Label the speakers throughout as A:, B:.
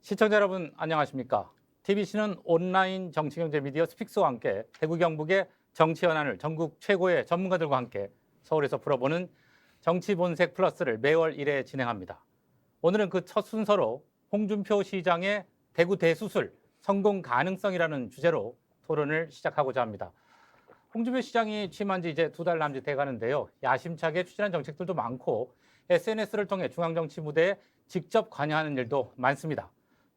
A: 시청자 여러분 안녕하십니까? TBC는 온라인 정치경제 미디어 스픽스와 함께 대구 경북의 정치 현안을 전국 최고의 전문가들과 함께 서울에서 풀어보는 정치 본색 플러스를 매월 1회 진행합니다. 오늘은 그 첫 순서로 홍준표 시장의 대구 대수술 성공 가능성이라는 주제로 토론을 시작하고자 합니다. 홍준표 시장이 취임한 지 이제 2달 남짓 돼가는데요. 야심차게 추진한 정책들도 많고 SNS를 통해 중앙정치 무대에 직접 관여하는 일도 많습니다.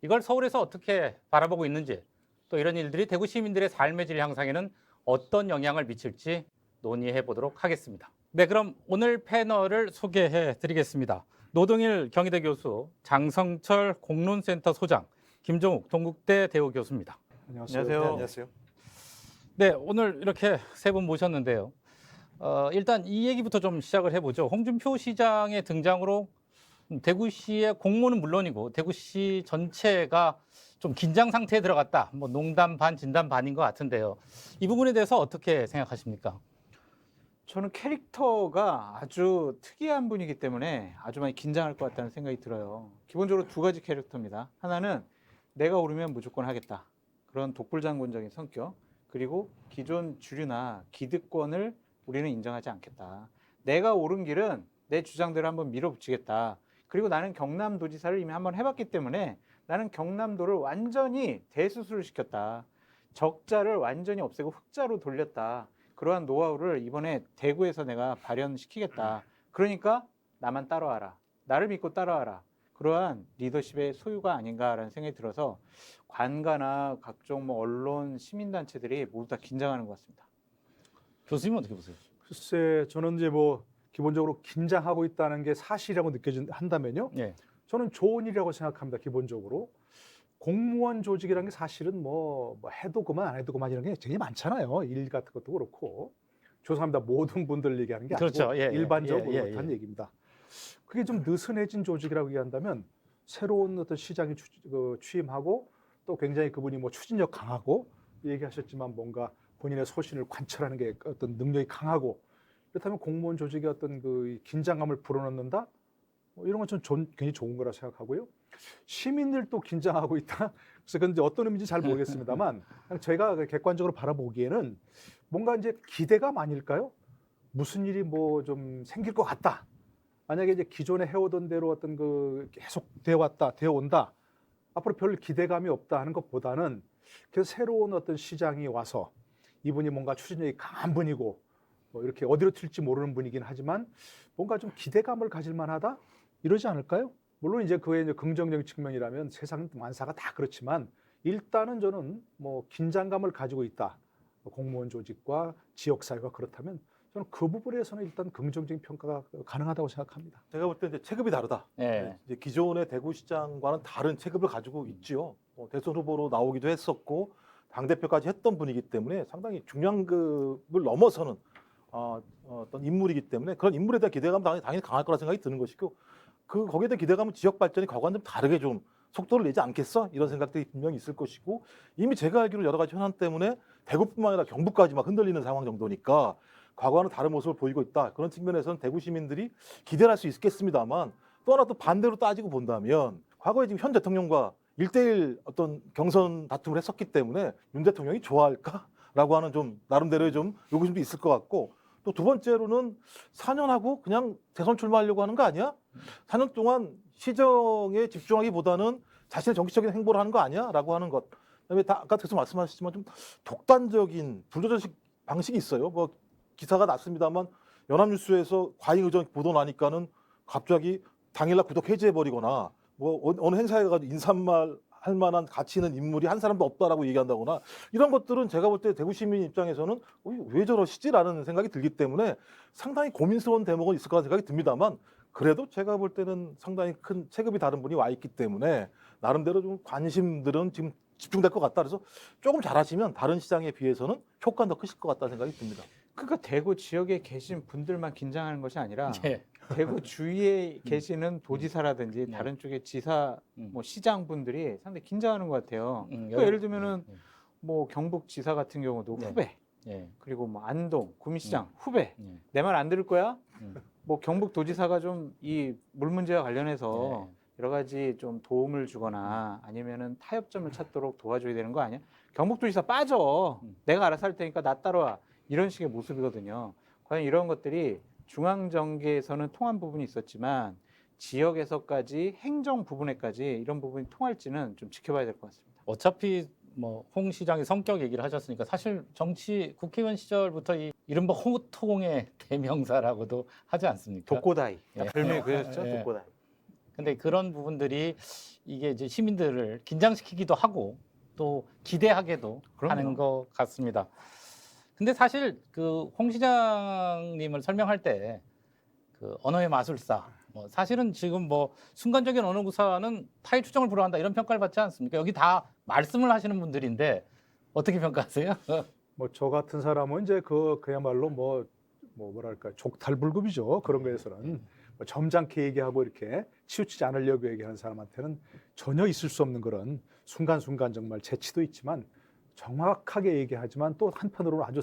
A: 이걸 서울에서 어떻게 바라보고 있는지, 또 이런 일들이 대구 시민들의 삶의 질 향상에는 어떤 영향을 미칠지 논의해 보도록 하겠습니다. 네, 그럼 오늘 패널을 소개해 드리겠습니다. 노동일 경희대 교수, 장성철 공론센터 소장, 김종욱 동국대 대우 교수입니다.
B: 안녕하세요.
C: 안녕하세요.
B: 네, 안녕하세요.
A: 네, 오늘 이렇게 세 분 모셨는데요. 일단 이 얘기부터 좀 시작을 해보죠. 홍준표 시장의 등장으로 대구시의 공무는 물론이고 대구시 전체가 좀 긴장 상태에 들어갔다. 뭐 농담 반 진담 반인 것 같은데요. 이 부분에 대해서 어떻게 생각하십니까?
C: 저는 캐릭터가 아주 특이한 분이기 때문에 아주 많이 긴장할 것 같다는 생각이 들어요. 기본적으로 두 가지 캐릭터입니다. 하나는 내가 오르면 무조건 하겠다. 그런 독불장군적인 성격. 그리고 기존 주류나 기득권을 우리는 인정하지 않겠다. 내가 오른 길은 내 주장대로 한번 밀어붙이겠다. 그리고 나는 경남도지사를 이미 한번 해봤기 때문에 나는 경남도를 완전히 대수술을 시켰다. 적자를 완전히 없애고 흑자로 돌렸다. 그러한 노하우를 이번에 대구에서 내가 발현시키겠다. 그러니까 나만 따라와라. 나를 믿고 따라와라. 그러한 리더십의 소유가 아닌가라는 생각이 들어서 관가나 각종 언론, 시민단체들이 모두 다 긴장하는 것 같습니다.
A: 교수님은 어떻게 보세요?
B: 글쎄, 저는 이제 뭐 기본적으로 긴장하고 있다는 게 사실이라고 한다면요.
A: 예.
B: 저는 좋은 일이라고 생각합니다. 기본적으로 공무원 조직이라는 게 사실은 뭐 해도 그만 안 해도 그만 이런 게 굉장히 많잖아요. 일 같은 것도 그렇고. 죄송합니다. 모든 분들 얘기하는 게 아니고
A: 그렇죠. 예, 예.
B: 일반적으로
A: 예, 예,
B: 그렇다는
A: 예.
B: 얘기입니다. 그게 좀 느슨해진 조직이라고 얘기한다면 새로운 어떤 시장이 취임하고 또 굉장히 그분이 뭐 추진력 강하고 얘기하셨지만 뭔가 본인의 소신을 관철하는 게 어떤 능력이 강하고 그렇다면 공무원 조직의 어떤 그 긴장감을 불어넣는다? 이런 건 전 굉장히 좋은 거라 생각하고요. 시민들도 긴장하고 있다. 그래서 그건 이제 어떤 의미인지 잘 모르겠습니다만 그냥 제가 객관적으로 바라보기에는 뭔가 이제 기대감 아닐까요? 무슨 일이 뭐 좀 생길 것 같다. 만약에 이제 기존에 해오던 대로 어떤 그 계속 되어 온다. 앞으로 별 기대감이 없다 하는 것보다는 그래서 새로운 어떤 시장이 와서 이분이 뭔가 추진력이 강한 분이고 뭐 이렇게 어디로 튈지 모르는 분이긴 하지만 뭔가 좀 기대감을 가질 만하다 이러지 않을까요? 물론 이제 그의 이제 긍정적인 측면이라면 세상 만사가 다 그렇지만 일단은 저는 뭐 긴장감을 가지고 있다. 공무원 조직과 지역 사회가 그렇다면 저는 그 부분에서는 일단 긍정적인 평가가 가능하다고 생각합니다.
D: 제가 볼 때 이제 체급이 다르다.
A: 예.
D: 이제 기존의 대구시장과는 다른 체급을 가지고 있지요. 대선 후보로 나오기도 했었고 당 대표까지 했던 분이기 때문에 상당히 중량급을 넘어서는 어떤 인물이기 때문에 그런 인물에 대한 기대감은 당연히 강할 거라 생각이 드는 것이고 거기에 대한 기대감은 지역 발전이 과거와는 좀 다르게 좀 속도를 내지 않겠어? 이런 생각들이 분명히 있을 것이고 이미 제가 알기로 여러 가지 현안 때문에 대구뿐만 아니라 경북까지 막 흔들리는 상황 정도니까 과거와는 다른 모습을 보이고 있다. 그런 측면에서는 대구 시민들이 기대를 할 수 있겠습니다만 또 하나 또 반대로 따지고 본다면 과거에 지금 현 대통령과 1대1 어떤 경선 다툼을 했었기 때문에 윤 대통령이 좋아할까라고 하는 좀 나름대로의 좀 요구심도 있을 것 같고 또 두 번째로는 4년 하고 그냥 대선 출마하려고 하는 거 아니야? 4년 동안 시정에 집중하기보다는 자신의 정치적인 행보를 하는 거 아니야? 라고 하는 것. 그다음에 아까 계속 말씀하셨지만 좀 독단적인 불도저식 방식이 있어요. 뭐 기사가 났습니다만 연합뉴스에서 과잉 의전 보도 나니까는 갑자기 당일날 구독 해제해버리거나 뭐 어느 행사에 가가지고 인사말 할 만한 가치 있는 인물이 한 사람도 없다라고 얘기한다거나 이런 것들은 제가 볼 때 대구 시민 입장에서는 왜 저러시지라는 생각이 들기 때문에 상당히 고민스러운 대목은 있을 거라는 생각이 듭니다만 그래도 제가 볼 때는 상당히 큰 체급이 다른 분이 와 있기 때문에 나름대로 좀 관심들은 지금 집중될 것 같다. 그래서 조금 잘하시면 다른 시장에 비해서는 효과는 더 크실 것 같다는 생각이 듭니다.
C: 그러니까 대구 지역에 계신 분들만 긴장하는 것이 아니라
A: 예.
C: 대구 주위에 계시는 도지사라든지
A: 네.
C: 다른 쪽의 지사, 뭐 시장 분들이 상당히 긴장하는 것 같아요. 그러니까 예를 들면은 뭐 경북지사 같은 경우도
A: 네.
C: 후배,
A: 예.
C: 그리고 뭐 안동 구미시장 후배.
A: 예.
C: 내 말 안 들을 거야?
A: 음.
C: 뭐 경북도지사가 좀 이 물 문제와 관련해서
A: 네.
C: 여러 가지 좀 도움을 주거나 아니면은 타협점을 찾도록 도와줘야 되는 거 아니야? 경북도지사 빠져. 내가 알아서 할 테니까 나 따라와. 이런 식의 모습이거든요. 과연 이런 것들이 중앙정계에서는 통한 부분이 있었지만 지역에서까지 행정 부분에까지 이런 부분이 통할지는 좀 지켜봐야 될 것 같습니다.
A: 어차피 뭐 홍 시장의 성격 얘기를 하셨으니까 사실 정치 국회의원 시절부터 이 이른바 호통의 대명사라고도 하지 않습니까?
C: 독고다이.
A: 예.
C: 별명이 그였죠.
A: 예.
C: 독고다이.
A: 근데 그런 부분들이 이게 이제 시민들을 긴장시키기도 하고 또 기대하게도
C: 그럼요.
A: 하는 것 같습니다. 근데 사실 그 홍 시장님을 설명할 때 그 언어의 마술사, 뭐 사실은 지금 뭐 순간적인 언어 구사는 타의 추정을 불허한다 이런 평가를 받지 않습니까? 여기 다 말씀을 하시는 분들인데 어떻게 평가하세요?
B: 뭐 저 같은 사람은 이제 그야말로 뭐랄까 족탈불급이죠. 그런 거에서는 뭐 점잖게 얘기하고 이렇게 치우치지 않으려고 얘기하는 사람한테는 전혀 있을 수 없는 그런 순간순간 정말 재치도 있지만 정확하게 얘기하지만 또 한편으로는 아주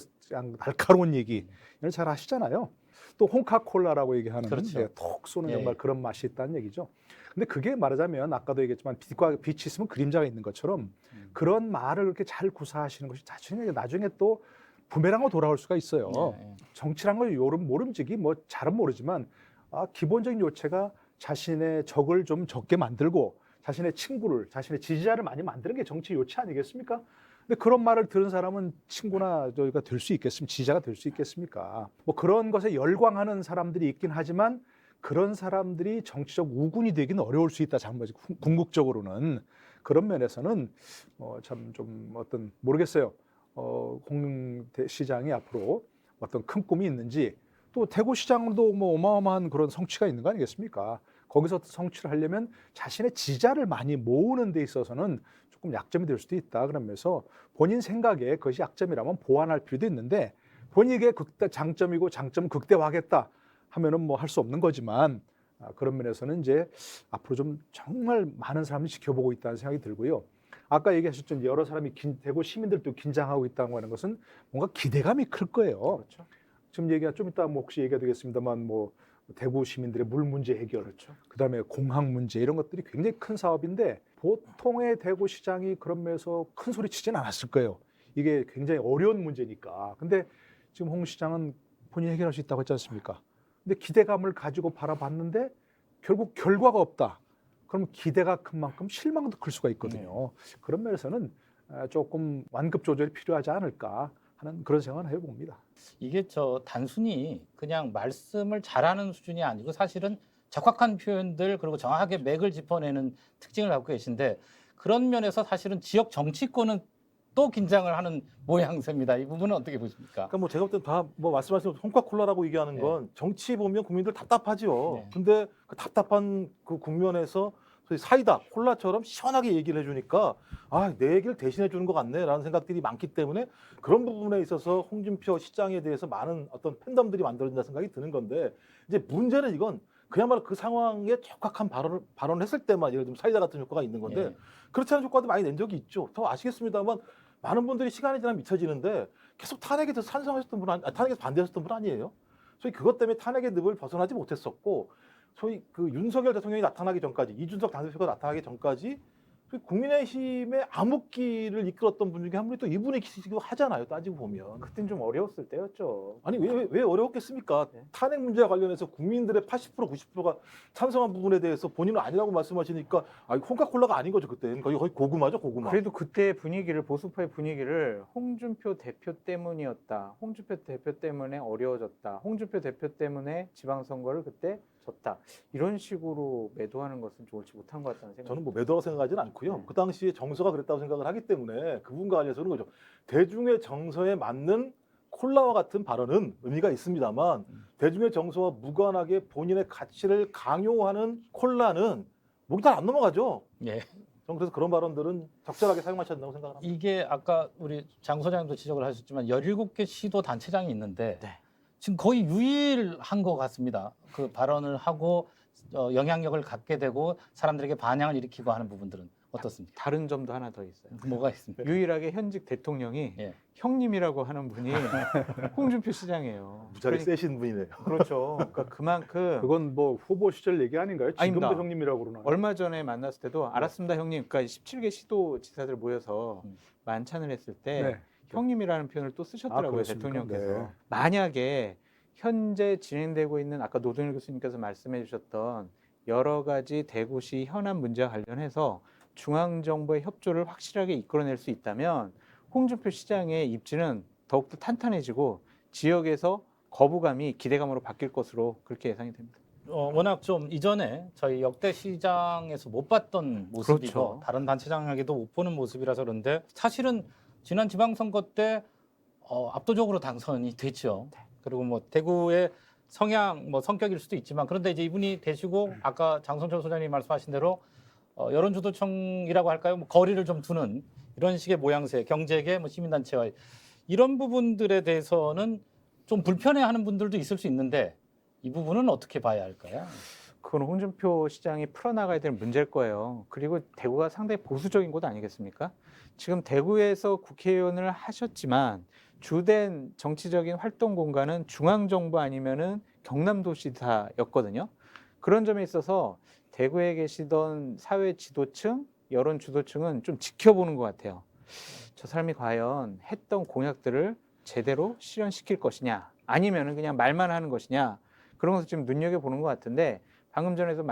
B: 날카로운 얘기 이걸 잘 하시잖아요. 또 홍카콜라라고 얘기하는
A: 그렇죠.
B: 예, 톡 쏘는
A: 예.
B: 정말 그런 맛이 있다는 얘기죠. 근데 그게 말하자면 아까도 얘기했지만 빛이 있으면 그림자가 있는 것처럼 그런 말을 그렇게 잘 구사하시는 것이 나중에 또 부메랑으로 돌아올 수가 있어요.
A: 예.
B: 정치란 건 모름지기 뭐 잘은 모르지만 기본적인 요체가 자신의 적을 좀 적게 만들고 자신의 친구를 자신의 지지자를 많이 만드는 게 정치 요체 아니겠습니까? 근데 그런 말을 들은 사람은 친구나 저희가 될 수 있겠습니까? 지지자가 될 수 있겠습니까? 뭐 그런 것에 열광하는 사람들이 있긴 하지만 그런 사람들이 정치적 우군이 되기는 어려울 수 있다. 궁극적으로는 그런 면에서는 참 좀 어떤 모르겠어요. 홍 시장이 앞으로 어떤 큰 꿈이 있는지 또 대구시장도 뭐 어마어마한 그런 성취가 있는 거 아니겠습니까? 거기서 성취를 하려면 자신의 지지자를 많이 모으는 데 있어서는 조금 약점이 될 수도 있다. 그러면서 본인 생각에 그것이 약점이라면 보완할 필요도 있는데 본인에게 장점이고 장점은 극대화하겠다 하면은 뭐 할 수 없는 거지만 그런 면에서는 이제 앞으로 좀 정말 많은 사람이 지켜보고 있다는 생각이 들고요. 아까 얘기하셨죠. 여러 사람이 대구 시민들도 긴장하고 있다고 하는 것은 뭔가 기대감이 클 거예요.
C: 그렇죠.
B: 지금 좀 이따 뭐 혹시 얘기가 되겠습니다만 뭐 대구 시민들의 물 문제 해결,
C: 그렇죠.
B: 그다음에 공항 문제 이런 것들이 굉장히 큰 사업인데 보통의 대구시장이 그런 면에서 큰 소리 치진 않았을 거예요. 이게 굉장히 어려운 문제니까. 근데 지금 홍 시장은 본인이 해결할 수 있다고 했지 않습니까? 근데 기대감을 가지고 바라봤는데 결국 결과가 없다. 그럼 기대가 큰 만큼 실망도 클 수가 있거든요. 그런 면에서는 조금 완급 조절이 필요하지 않을까 하는 그런 생각을 해봅니다.
A: 이게 단순히 그냥 말씀을 잘하는 수준이 아니고 사실은 적확한 표현들 그리고 정확하게 맥을 짚어내는 특징을 갖고 계신데 그런 면에서 사실은 지역 정치권은 또 긴장을 하는 모양새입니다. 이 부분은 어떻게 보십니까?
D: 그러니까 뭐 제가 볼 때 다 뭐 말씀하신 홍카콜라라고 얘기하는 건 정치 보면 국민들 답답하지요.
A: 네.
D: 근데 그 답답한 그 국면에서 소위 사이다, 콜라처럼 시원하게 얘기를 해주니까 내 얘기를 대신해 주는 것 같네라는 생각들이 많기 때문에 그런 부분에 있어서 홍준표 시장에 대해서 많은 어떤 팬덤들이 만들어진다 생각이 드는 건데 이제 문제는 이건 그야말로 그 상황에 적확한 발언을 했을 때만 예를 들면 사이다 같은 효과가 있는 건데
A: 예.
D: 그렇지 않은 효과도 많이 낸 적이 있죠. 더 아시겠습니다만 많은 분들이 시간이 지나면 잊혀지는데 계속 탄핵에 대해서 찬성하셨던 탄핵에 반대하셨던 분 아니에요? 소위 그것 때문에 탄핵의 늪을 벗어나지 못했었고 소위 그 윤석열 대통령이 나타나기 전까지 이준석 당대표가 나타나기 전까지 국민의힘의 암흑기를 이끌었던 분 중에 한 분이 또 이분이 계시기도 하잖아요. 따지고 보면.
C: 그땐 좀 어려웠을 때였죠.
D: 아니 왜 어려웠겠습니까?
C: 네.
D: 탄핵 문제와 관련해서 국민들의 80% 90%가 찬성한 부분에 대해서 본인은 아니라고 말씀하시니까 홍카콜라가 아닌 거죠. 그때는 거의 고구마죠. 고구마.
C: 그래도 그때 분위기를 보수파의 분위기를 홍준표 대표 때문이었다. 홍준표 대표 때문에 어려워졌다. 홍준표 대표 때문에 지방선거를 그때 졌다. 이런 식으로 매도하는 것은 좀 옳지 못한 것 같다는 생각이
D: 저는 뭐 매도라고 생각하지는 않고요.
C: 네.
D: 그 당시에 정서가 그랬다고 생각을 하기 때문에 그분과 관련해서는 거죠. 대중의 정서에 맞는 콜라와 같은 발언은 의미가 있습니다만 대중의 정서와 무관하게 본인의 가치를 강요하는 콜라는 목이 잘 안 넘어가죠.
A: 예.
D: 저는 그래서 그런 발언들은 적절하게 사용하셔야 된다고 생각을 합니다.
A: 이게 아까 우리 장 소장님도 지적을 하셨지만 17개 시도 단체장이 있는데
C: 네.
A: 지금 거의 유일한 것 같습니다. 그 발언을 하고 영향력을 갖게 되고 사람들에게 반향을 일으키고 하는 부분들은 어떻습니까?
C: 다른 점도 하나 더 있어요.
A: 뭐가 있습니까?
C: 유일하게 현직 대통령이
A: 예.
C: 형님이라고 하는 분이 홍준표 시장이에요.
D: 무지하게 세신 분이네요.
C: 그렇죠. 그러니까 그만큼
B: 그건 뭐 후보 시절 얘기 아닌가요? 지금도
C: 아닙니다.
B: 형님이라고 그러나요?
C: 얼마 전에 만났을 때도 알았습니다 형님. 그러니까 17개 시도 지사들 모여서 만찬을 했을 때
B: 네.
C: 형님이라는 표현을 또 쓰셨더라고요.
B: 그렇습니까?
C: 대통령께서.
B: 네.
C: 만약에 현재 진행되고 있는 아까 노동일 교수님께서 말씀해 주셨던 여러 가지 대구시 현안 문제와 관련해서 중앙정부의 협조를 확실하게 이끌어낼 수 있다면 홍준표 시장의 입지는 더욱더 탄탄해지고 지역에서 거부감이 기대감으로 바뀔 것으로 그렇게 예상이 됩니다.
A: 워낙 좀 이전에 저희 역대 시장에서 못 봤던 모습이고
C: 그렇죠.
A: 다른 단체장에게도 못 보는 모습이라서 그런데 사실은 지난 지방선거 때 압도적으로 당선이 됐죠. 그리고 뭐 대구의 성향, 뭐 성격일 수도 있지만 그런데 이제 이분이 되시고 아까 장성철 소장님이 말씀하신 대로 여론주도청이라고 할까요? 뭐 거리를 좀 두는 이런 식의 모양새, 경제계, 뭐 시민단체와 이런 부분들에 대해서는 좀 불편해하는 분들도 있을 수 있는데 이 부분은 어떻게 봐야 할까요?
C: 그건 홍준표 시장이 풀어나가야 될 문제일 거예요. 그리고 대구가 상당히 보수적인 곳 아니겠습니까? 지금 대구에서 국회의원을 하셨지만 주된 정치적인 활동 공간은 중앙정부 아니면은 경남도지사였거든요. 그런 점에 있어서 대구에 계시던 사회 지도층, 여론 주도층은 좀 지켜보는 것 같아요. 저 사람이 과연 했던 공약들을 제대로 실현시킬 것이냐, 아니면은 그냥 말만 하는 것이냐, 그런 것을 지금 눈여겨보는 것 같은데 방금 전에도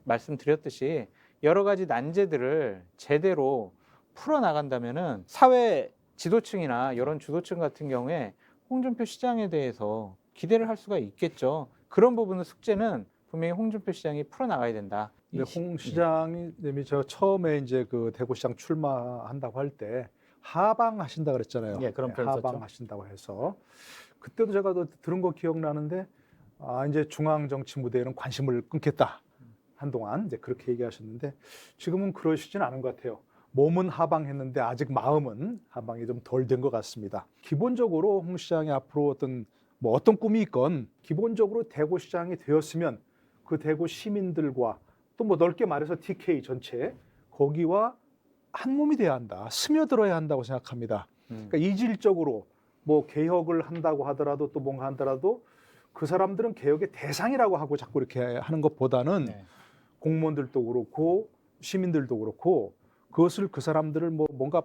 C: 말씀드렸듯이 여러 가지 난제들을 제대로 풀어나간다면은 사회 지도층이나 여론 주도층 같은 경우에 홍준표 시장에 대해서 기대를 할 수가 있겠죠. 그런 부분의 숙제는 분명히 홍준표 시장이 풀어나가야 된다.
B: 근데 홍 시장이 저 처음에 이제 그 대구시장 출마한다고 할 때 하방하신다 그랬잖아요.
A: 예, 그런 표현 썼죠.
B: 하방하신다고 해서 그때도 제가 들은 거 기억나는데 이제 중앙 정치 무대에는 관심을 끊겠다. 한동안 이제 그렇게 얘기하셨는데 지금은 그러시진 않은 것 같아요. 몸은 하방했는데 아직 마음은 하방이 좀 덜 된 것 같습니다. 기본적으로 홍 시장이 앞으로 어떤 꿈이 있건 기본적으로 대구시장이 되었으면 그 대구 시민들과 또 뭐 넓게 말해서 TK 전체 거기와 한 몸이 돼야 한다. 스며들어야 한다고 생각합니다. 그러니까 이질적으로 뭐 개혁을 한다고 하더라도 또 뭔가 하더라도 그 사람들은 개혁의 대상이라고 하고 자꾸 이렇게 하는 것보다는
A: 네.
B: 공무원들도 그렇고 시민들도 그렇고 그것을 그 사람들을 뭔가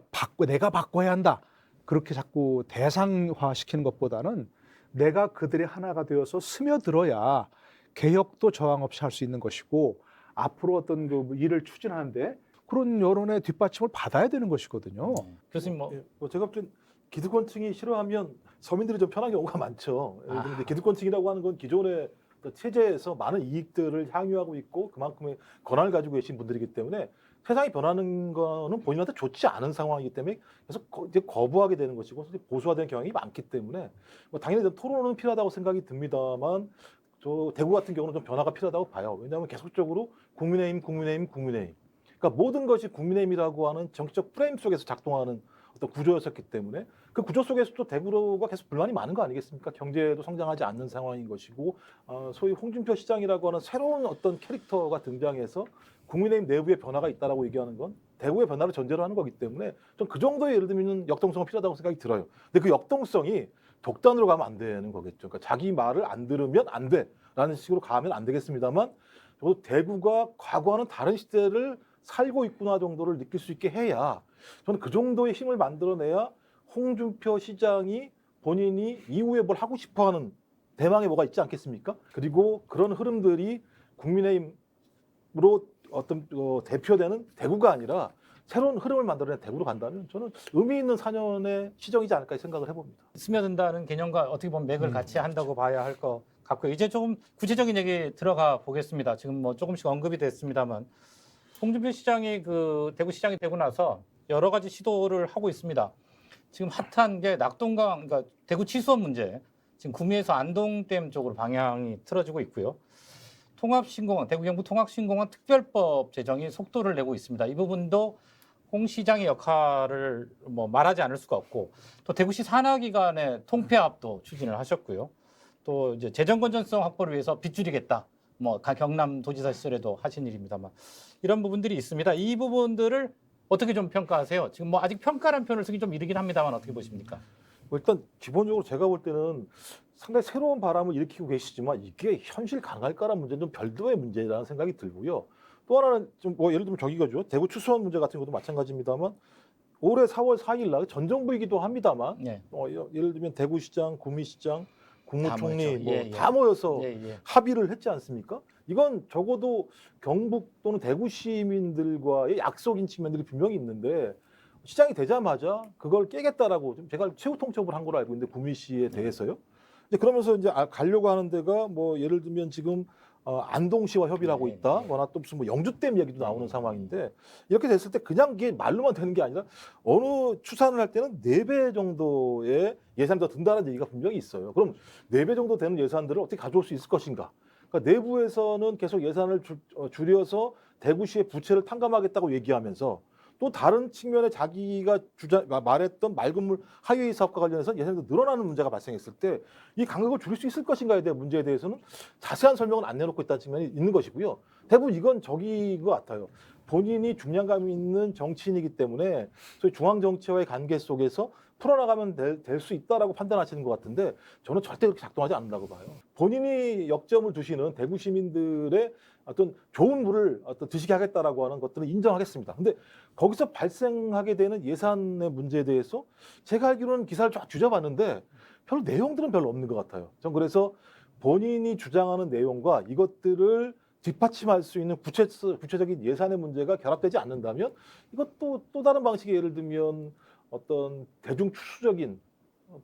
B: 내가 바꿔야 한다. 그렇게 자꾸 대상화 시키는 것보다는 내가 그들의 하나가 되어서 스며들어야 개혁도 저항 없이 할 수 있는 것이고 앞으로 어떤 그 일을 추진하는데 그런 여론의 뒷받침을 받아야 되는 것이거든요.
A: 교수님 뭐
D: 뭐 제가 볼 땐 기득권층이 싫어하면 서민들이 좀 편한 경우가 많죠. 예를 들면 이제 기득권층이라고 하는 건 기존의 체제에서 많은 이익들을 향유하고 있고 그만큼의 권한을 가지고 계신 분들이기 때문에 세상이 변하는 거는 본인한테 좋지 않은 상황이기 때문에 계속 이제 거부하게 되는 것이고 보수화되는 경향이 많기 때문에 뭐 당연히 토론은 필요하다고 생각이 듭니다만 저 대구 같은 경우는 좀 변화가 필요하다고 봐요. 왜냐하면 계속적으로 국민의힘. 그러니까 모든 것이 국민의힘이라고 하는 정치적 프레임 속에서 작동하는 어떤 구조였었기 때문에 그 구조 속에서도 대구가 계속 불만이 많은 거 아니겠습니까? 경제도 성장하지 않는 상황인 것이고 소위 홍준표 시장이라고 하는 새로운 어떤 캐릭터가 등장해서 국민의힘 내부의 변화가 있다라고 얘기하는 건 대구의 변화를 전제로 하는 거기 때문에 좀 그 정도의 예를 들면 역동성은 필요하다고 생각이 들어요. 근데 그 역동성이 독단으로 가면 안 되는 거겠죠. 그러니까 자기 말을 안 들으면 안 돼라는 식으로 가면 안 되겠습니다만 대구가 과거와는 다른 시대를 살고 있구나 정도를 느낄 수 있게 해야 저는 그 정도의 힘을 만들어내야 홍준표 시장이 본인이 이후에 뭘 하고 싶어하는 대망의 뭐가 있지 않겠습니까? 그리고 그런 흐름들이 국민의힘으로 어떤 대표되는 대구가 아니라 새로운 흐름을 만들어낸 대구로 간다면 저는 의미 있는 4년의 시정이지 않을까 생각을 해봅니다.
A: 스며든다는 개념과 어떻게 보면 맥을 같이 한다고 봐야 할 것 같고요. 이제 조금 구체적인 얘기 들어가 보겠습니다. 지금 뭐 조금씩 언급이 됐습니다만 홍준표 시장이 그 대구 시장이 되고 나서 여러 가지 시도를 하고 있습니다. 지금 핫한 게 낙동강, 그러니까 대구 취수원 문제. 지금 구미에서 안동댐 쪽으로 방향이 틀어지고 있고요. 통합신공항, 대구 경북 통합신공항 특별법 제정이 속도를 내고 있습니다. 이 부분도 홍 시장의 역할을 뭐 말하지 않을 수가 없고 또 대구시 산하기관의 통폐합도 추진을 하셨고요. 또 이제 재정 건전성 확보를 위해서 빗줄이겠다. 뭐 경남도지사 시절에도 하신 일입니다만 이런 부분들이 있습니다. 이 부분들을 어떻게 좀 평가하세요? 지금 뭐 아직 평가란 표현을 쓰기 좀 이르긴 합니다만 어떻게 보십니까?
D: 일단 기본적으로 제가 볼 때는 상당히 새로운 바람을 일으키고 계시지만 이게 현실 가능할까라는 문제는 좀 별도의 문제라는 생각이 들고요. 또 하나는 좀 뭐 예를 들면 저기가죠. 대구 추수원 문제 같은 것도 마찬가지입니다만 올해 4월 4일 날 전 정부이기도 합니다만
A: 네.
D: 예를 들면 대구시장, 구미시장, 국무총리
A: 모였죠.
D: 뭐
A: 예, 예.
D: 다 모여서
A: 예, 예.
D: 합의를 했지 않습니까? 이건 적어도 경북 또는 대구 시민들과의 약속인 측면들이 분명히 있는데 시장이 되자마자 그걸 깨겠다라고 좀 제가 최후 통첩을 한 걸로 알고 있는데 구미시에 대해서요. 이제 그러면서 이제 가려고 하는 데가 뭐 예를 들면 지금 안동시와 협의를 하고
A: 네,
D: 있다.
A: 네.
D: 뭐나 또 무슨 뭐 영주댐 얘기도 나오는
A: 네,
D: 상황인데 이렇게 됐을 때 그냥 이게 말로만 되는 게 아니라 어느 추산을 할 때는 4배 정도의 예산이 더 든다는 얘기가 분명히 있어요. 그럼 4배 정도 되는 예산들을 어떻게 가져올 수 있을 것인가? 그러니까 내부에서는 계속 예산을 줄여서 대구시의 부채를 탕감하겠다고 얘기하면서 또 다른 측면에 자기가 말했던 맑은물 하이웨이 사업과 관련해서 예산이 늘어나는 문제가 발생했을 때 이 간격을 줄일 수 있을 것인가에 대한 문제에 대해서는 자세한 설명은 안 내놓고 있다는 측면이 있는 것이고요. 대부분 이건 저기인 것 같아요. 본인이 중량감 있는 정치인이기 때문에 소위 중앙 정치와의 관계 속에서 풀어나가면 될 수 있다라고 판단하시는 것 같은데 저는 절대 그렇게 작동하지 않는다고 봐요. 본인이 역점을 두시는 대구 시민들의 어떤 좋은 물을 드시게 하겠다라고 하는 것들은 인정하겠습니다. 근데 거기서 발생하게 되는 예산의 문제에 대해서 제가 알기로는 기사를 쫙 뒤져봤는데 별로 내용들은 별로 없는 것 같아요. 전 그래서 본인이 주장하는 내용과 이것들을 뒷받침할 수 있는 구체적인 예산의 문제가 결합되지 않는다면 이것도 또 다른 방식의 예를 들면 어떤 대중 추수적인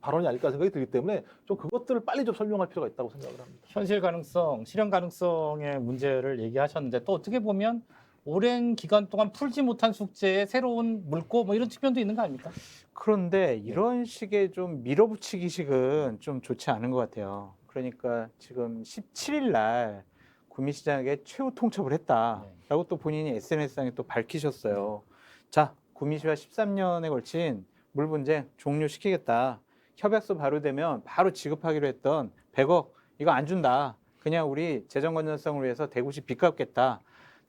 D: 발언이 아닐까 생각이 들기 때문에 좀 그것들을 빨리 좀 설명할 필요가 있다고 생각을 합니다.
A: 현실 가능성, 실현 가능성의 문제를 얘기하셨는데 또 어떻게 보면 오랜 기간 동안 풀지 못한 숙제에 새로운 물고 뭐 이런 측면도 있는 거 아닙니까?
C: 그런데 이런 식의 좀 밀어붙이기식은 좀 좋지 않은 것 같아요. 그러니까 지금 17일 날 구미시장에게 최후 통첩을 했다라고 또 본인이 SNS상에 또 밝히셨어요. 자, 구미시와 13년에 걸친 물 분쟁 종료시키겠다. 협약서 발효되면 바로 지급하기로 했던 100억 이거 안 준다. 그냥 우리 재정 건전성을 위해서 대구시 빚 갚겠다.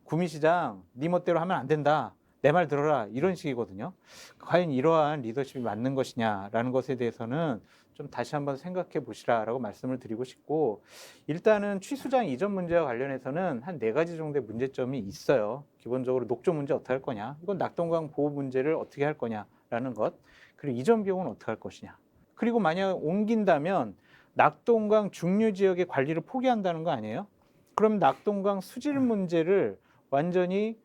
C: 구미시장 네 멋대로 하면 안 된다. 내 말 들어라. 이런 식이거든요. 과연 이러한 리더십이 맞는 것이냐라는 것에 대해서는 좀 다시 한번 생각해 보시라라고 말씀을 드리고 싶고 일단은 취수장 이전 문제와 관련해서는 한 4가지 정도의 문제점이 있어요. 기본적으로 녹조 문제 어떻게 할 거냐. 이건 낙동강 보호 문제를 어떻게 할 거냐라는 것. 그리고 이전 비용은 어떻게 할 것이냐. 그리고 만약 옮긴다면 낙동강 중류 지역의 관리를 포기한다는 거 아니에요? 그럼 낙동강 수질 문제를 완전히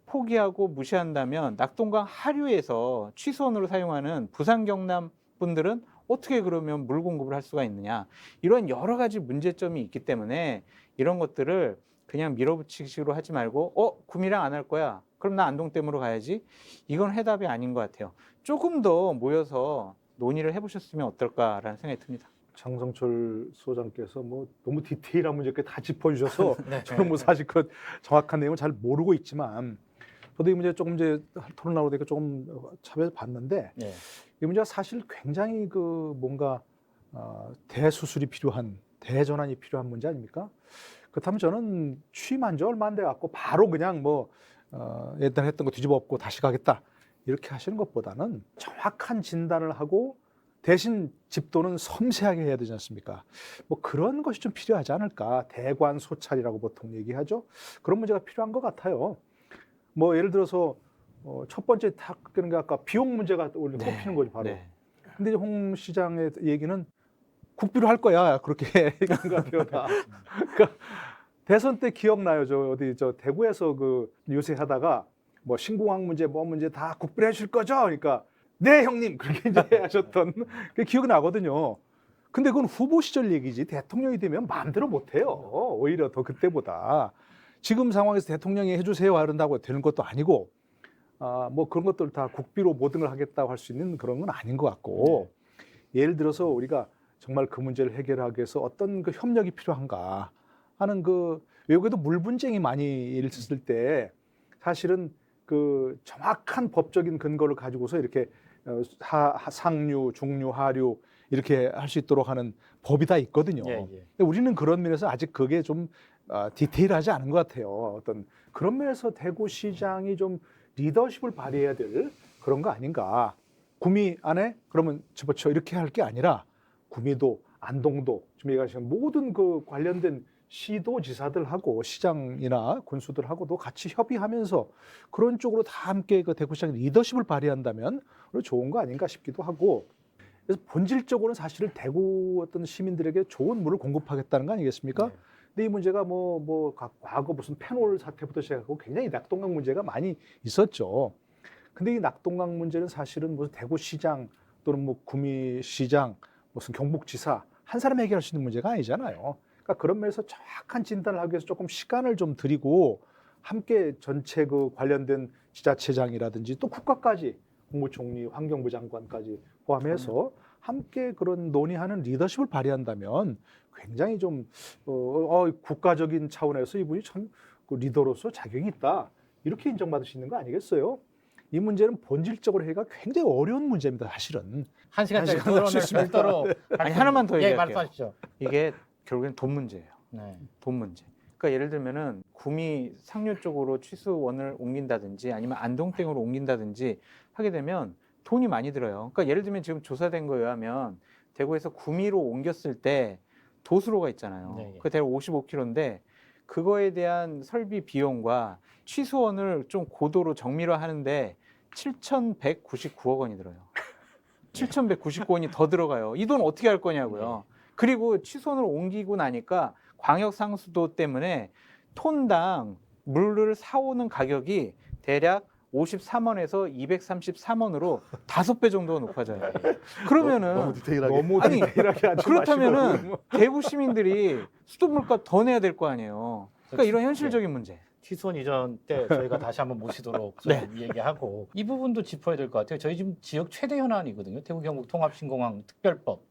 C: 포기하고 무시한다면 낙동강 하류에서 취수원으로 사용하는 부산 경남 분들은 어떻게 그러면 물 공급을 할 수가 있느냐. 이런 여러 가지 문제점이 있기 때문에 이런 것들을 그냥 밀어붙이기식으로 하지 말고 구미랑 안 할 거야. 그럼 나 안동댐으로 가야지. 이건 해답이 아닌 것 같아요. 조금 더 모여서 논의를 해보셨으면 어떨까라는 생각이 듭니다.
B: 장성철 소장께서 뭐 너무 디테일한 문제까지 다 짚어주셔서
A: 네.
B: 저는 뭐 사실 그 정확한 내용을 잘 모르고 있지만 저도 이 문제 조금 이제 토론 나오니까 조금 차별해서 봤는데
A: 네.
B: 이 문제가 사실 굉장히 그 뭔가 대수술이 필요한 대전환이 필요한 문제 아닙니까? 그렇다면 저는 취임한 지 얼마 안 돼 갖고 바로 그냥 뭐 옛날에 했던 거 뒤집어 엎고 다시 가겠다 이렇게 하시는 것보다는 정확한 진단을 하고 대신 집도는 섬세하게 해야 되지 않습니까? 뭐 그런 것이 좀 필요하지 않을까? 대관 소찰이라고 보통 얘기하죠. 그런 문제가 필요한 것 같아요. 뭐 예를 들어서 첫 번째 딱 그런 게 아까 비용 문제가 오늘 꼽히는 거죠, 바로.
C: 네.
B: 근데 이제 홍 시장의 얘기는 국비로 할 거야 그렇게 얘기한 것 같아요. 다. 그러니까 대선 때 기억나요, 저 대구에서 그 요새 하다가 뭐 신공항 문제 뭐 문제 다 국비로 해줄 거죠? 그러니까. 네 형님 그렇게 이제 하셨던 그 기억이 나거든요. 근데 그건 후보 시절 얘기지 대통령이 되면 마음대로 못해요. 오히려 더 그때보다 지금 상황에서 대통령이 해주세요 이런다고 되는 것도 아니고 뭐 그런 것들 다 국비로 모든 걸 하겠다고 할 수 있는 그런 건 아닌 것 같고 예를 들어서 우리가 정말 그 문제를 해결하기 위해서 어떤 그 협력이 필요한가 하는 그 외국에도 물 분쟁이 많이 있을 때 사실은 그 정확한 법적인 근거를 가지고서 이렇게 상류, 중류, 하류 이렇게 할 수 있도록 하는 법이 다 있거든요.
A: 예, 예.
B: 근데 우리는 그런 면에서 아직 그게 좀 디테일하지 않은 것 같아요. 어떤 그런 면에서 대구시장이 좀 리더십을 발휘해야 될 그런 거 아닌가. 구미 안에 그러면 집어쳐 이렇게 할 게 아니라 구미도 안동도 지금 얘기하신 모든 그 관련된 시도지사들하고 시장이나 군수들하고도 같이 협의하면서 그런 쪽으로 다 함께 그 대구시장 리더십을 발휘한다면 좋은 거 아닌가 싶기도 하고. 그래서 본질적으로는 사실은 대구 어떤 시민들에게 좋은 물을 공급하겠다는 거 아니겠습니까?
A: 네.
B: 근데 이 문제가 과거 무슨 페놀 사태부터 시작하고 굉장히 낙동강 문제가 많이 있었죠. 근데 이 낙동강 문제는 사실은 무슨 대구시장 또는 뭐 구미시장 무슨 경북지사 한 사람이 해결할 수 있는 문제가 아니잖아요. 그러니까 그런 면에서 정확한 진단을 하기 위해서 조금 시간을 좀 드리고 함께 전체 그 관련된 지자체장이라든지 또 국가까지 국무총리, 환경부 장관까지 포함해서 함께 그런 논의하는 리더십을 발휘한다면 굉장히 좀 국가적인 차원에서 이분이 참 그 리더로서 자격이 있다. 이렇게 인정받을 수 있는 거 아니겠어요? 이 문제는 본질적으로 해가 굉장히 어려운 문제입니다. 사실은.
A: 한 시간짜리
B: 한 시간 할수 있습니다.
A: 별도로
C: 아니, 하나만 더
A: 예,
C: 얘기할게요.
A: 말씀하십시오.
C: 이게 결국엔 돈 문제예요.
A: 네.
C: 돈 문제. 그러니까 예를 들면은 구미 상류 쪽으로 취수원을 옮긴다든지 아니면 안동땡으로 옮긴다든지 하게 되면 돈이 많이 들어요. 그러니까 예를 들면 지금 조사된 거에 의하면 대구에서 구미로 옮겼을 때 도수로가 있잖아요.
A: 네, 예.
C: 그 대략 55km인데 그거에 대한 설비 비용과 취수원을 좀 고도로 정밀화하는데 7,199억 원이 들어요. 7,199원이 더 들어가요. 이 돈 어떻게 할 거냐고요. 그리고 취수원을 옮기고 나니까 광역 상수도 때문에 톤당 물을 사오는 가격이 대략 53원에서 233원으로 5배 정도가 높아져요. 그러면은
D: 너무 디테일하게.
B: 너무
C: 아니,
B: 디테일하게 하지
C: 그렇다면은
B: 마시고.
C: 대구 시민들이 수돗물값 더 내야 될 거 아니에요. 그러니까 이런 현실적인 문제.
A: 취수원 이전 때 저희가 다시 한번 모시도록
C: 네.
A: 얘기하고 이 부분도 짚어야 될 것 같아요. 저희 지금 지역 최대 현안이거든요. 대구 경북 통합신공항 특별법.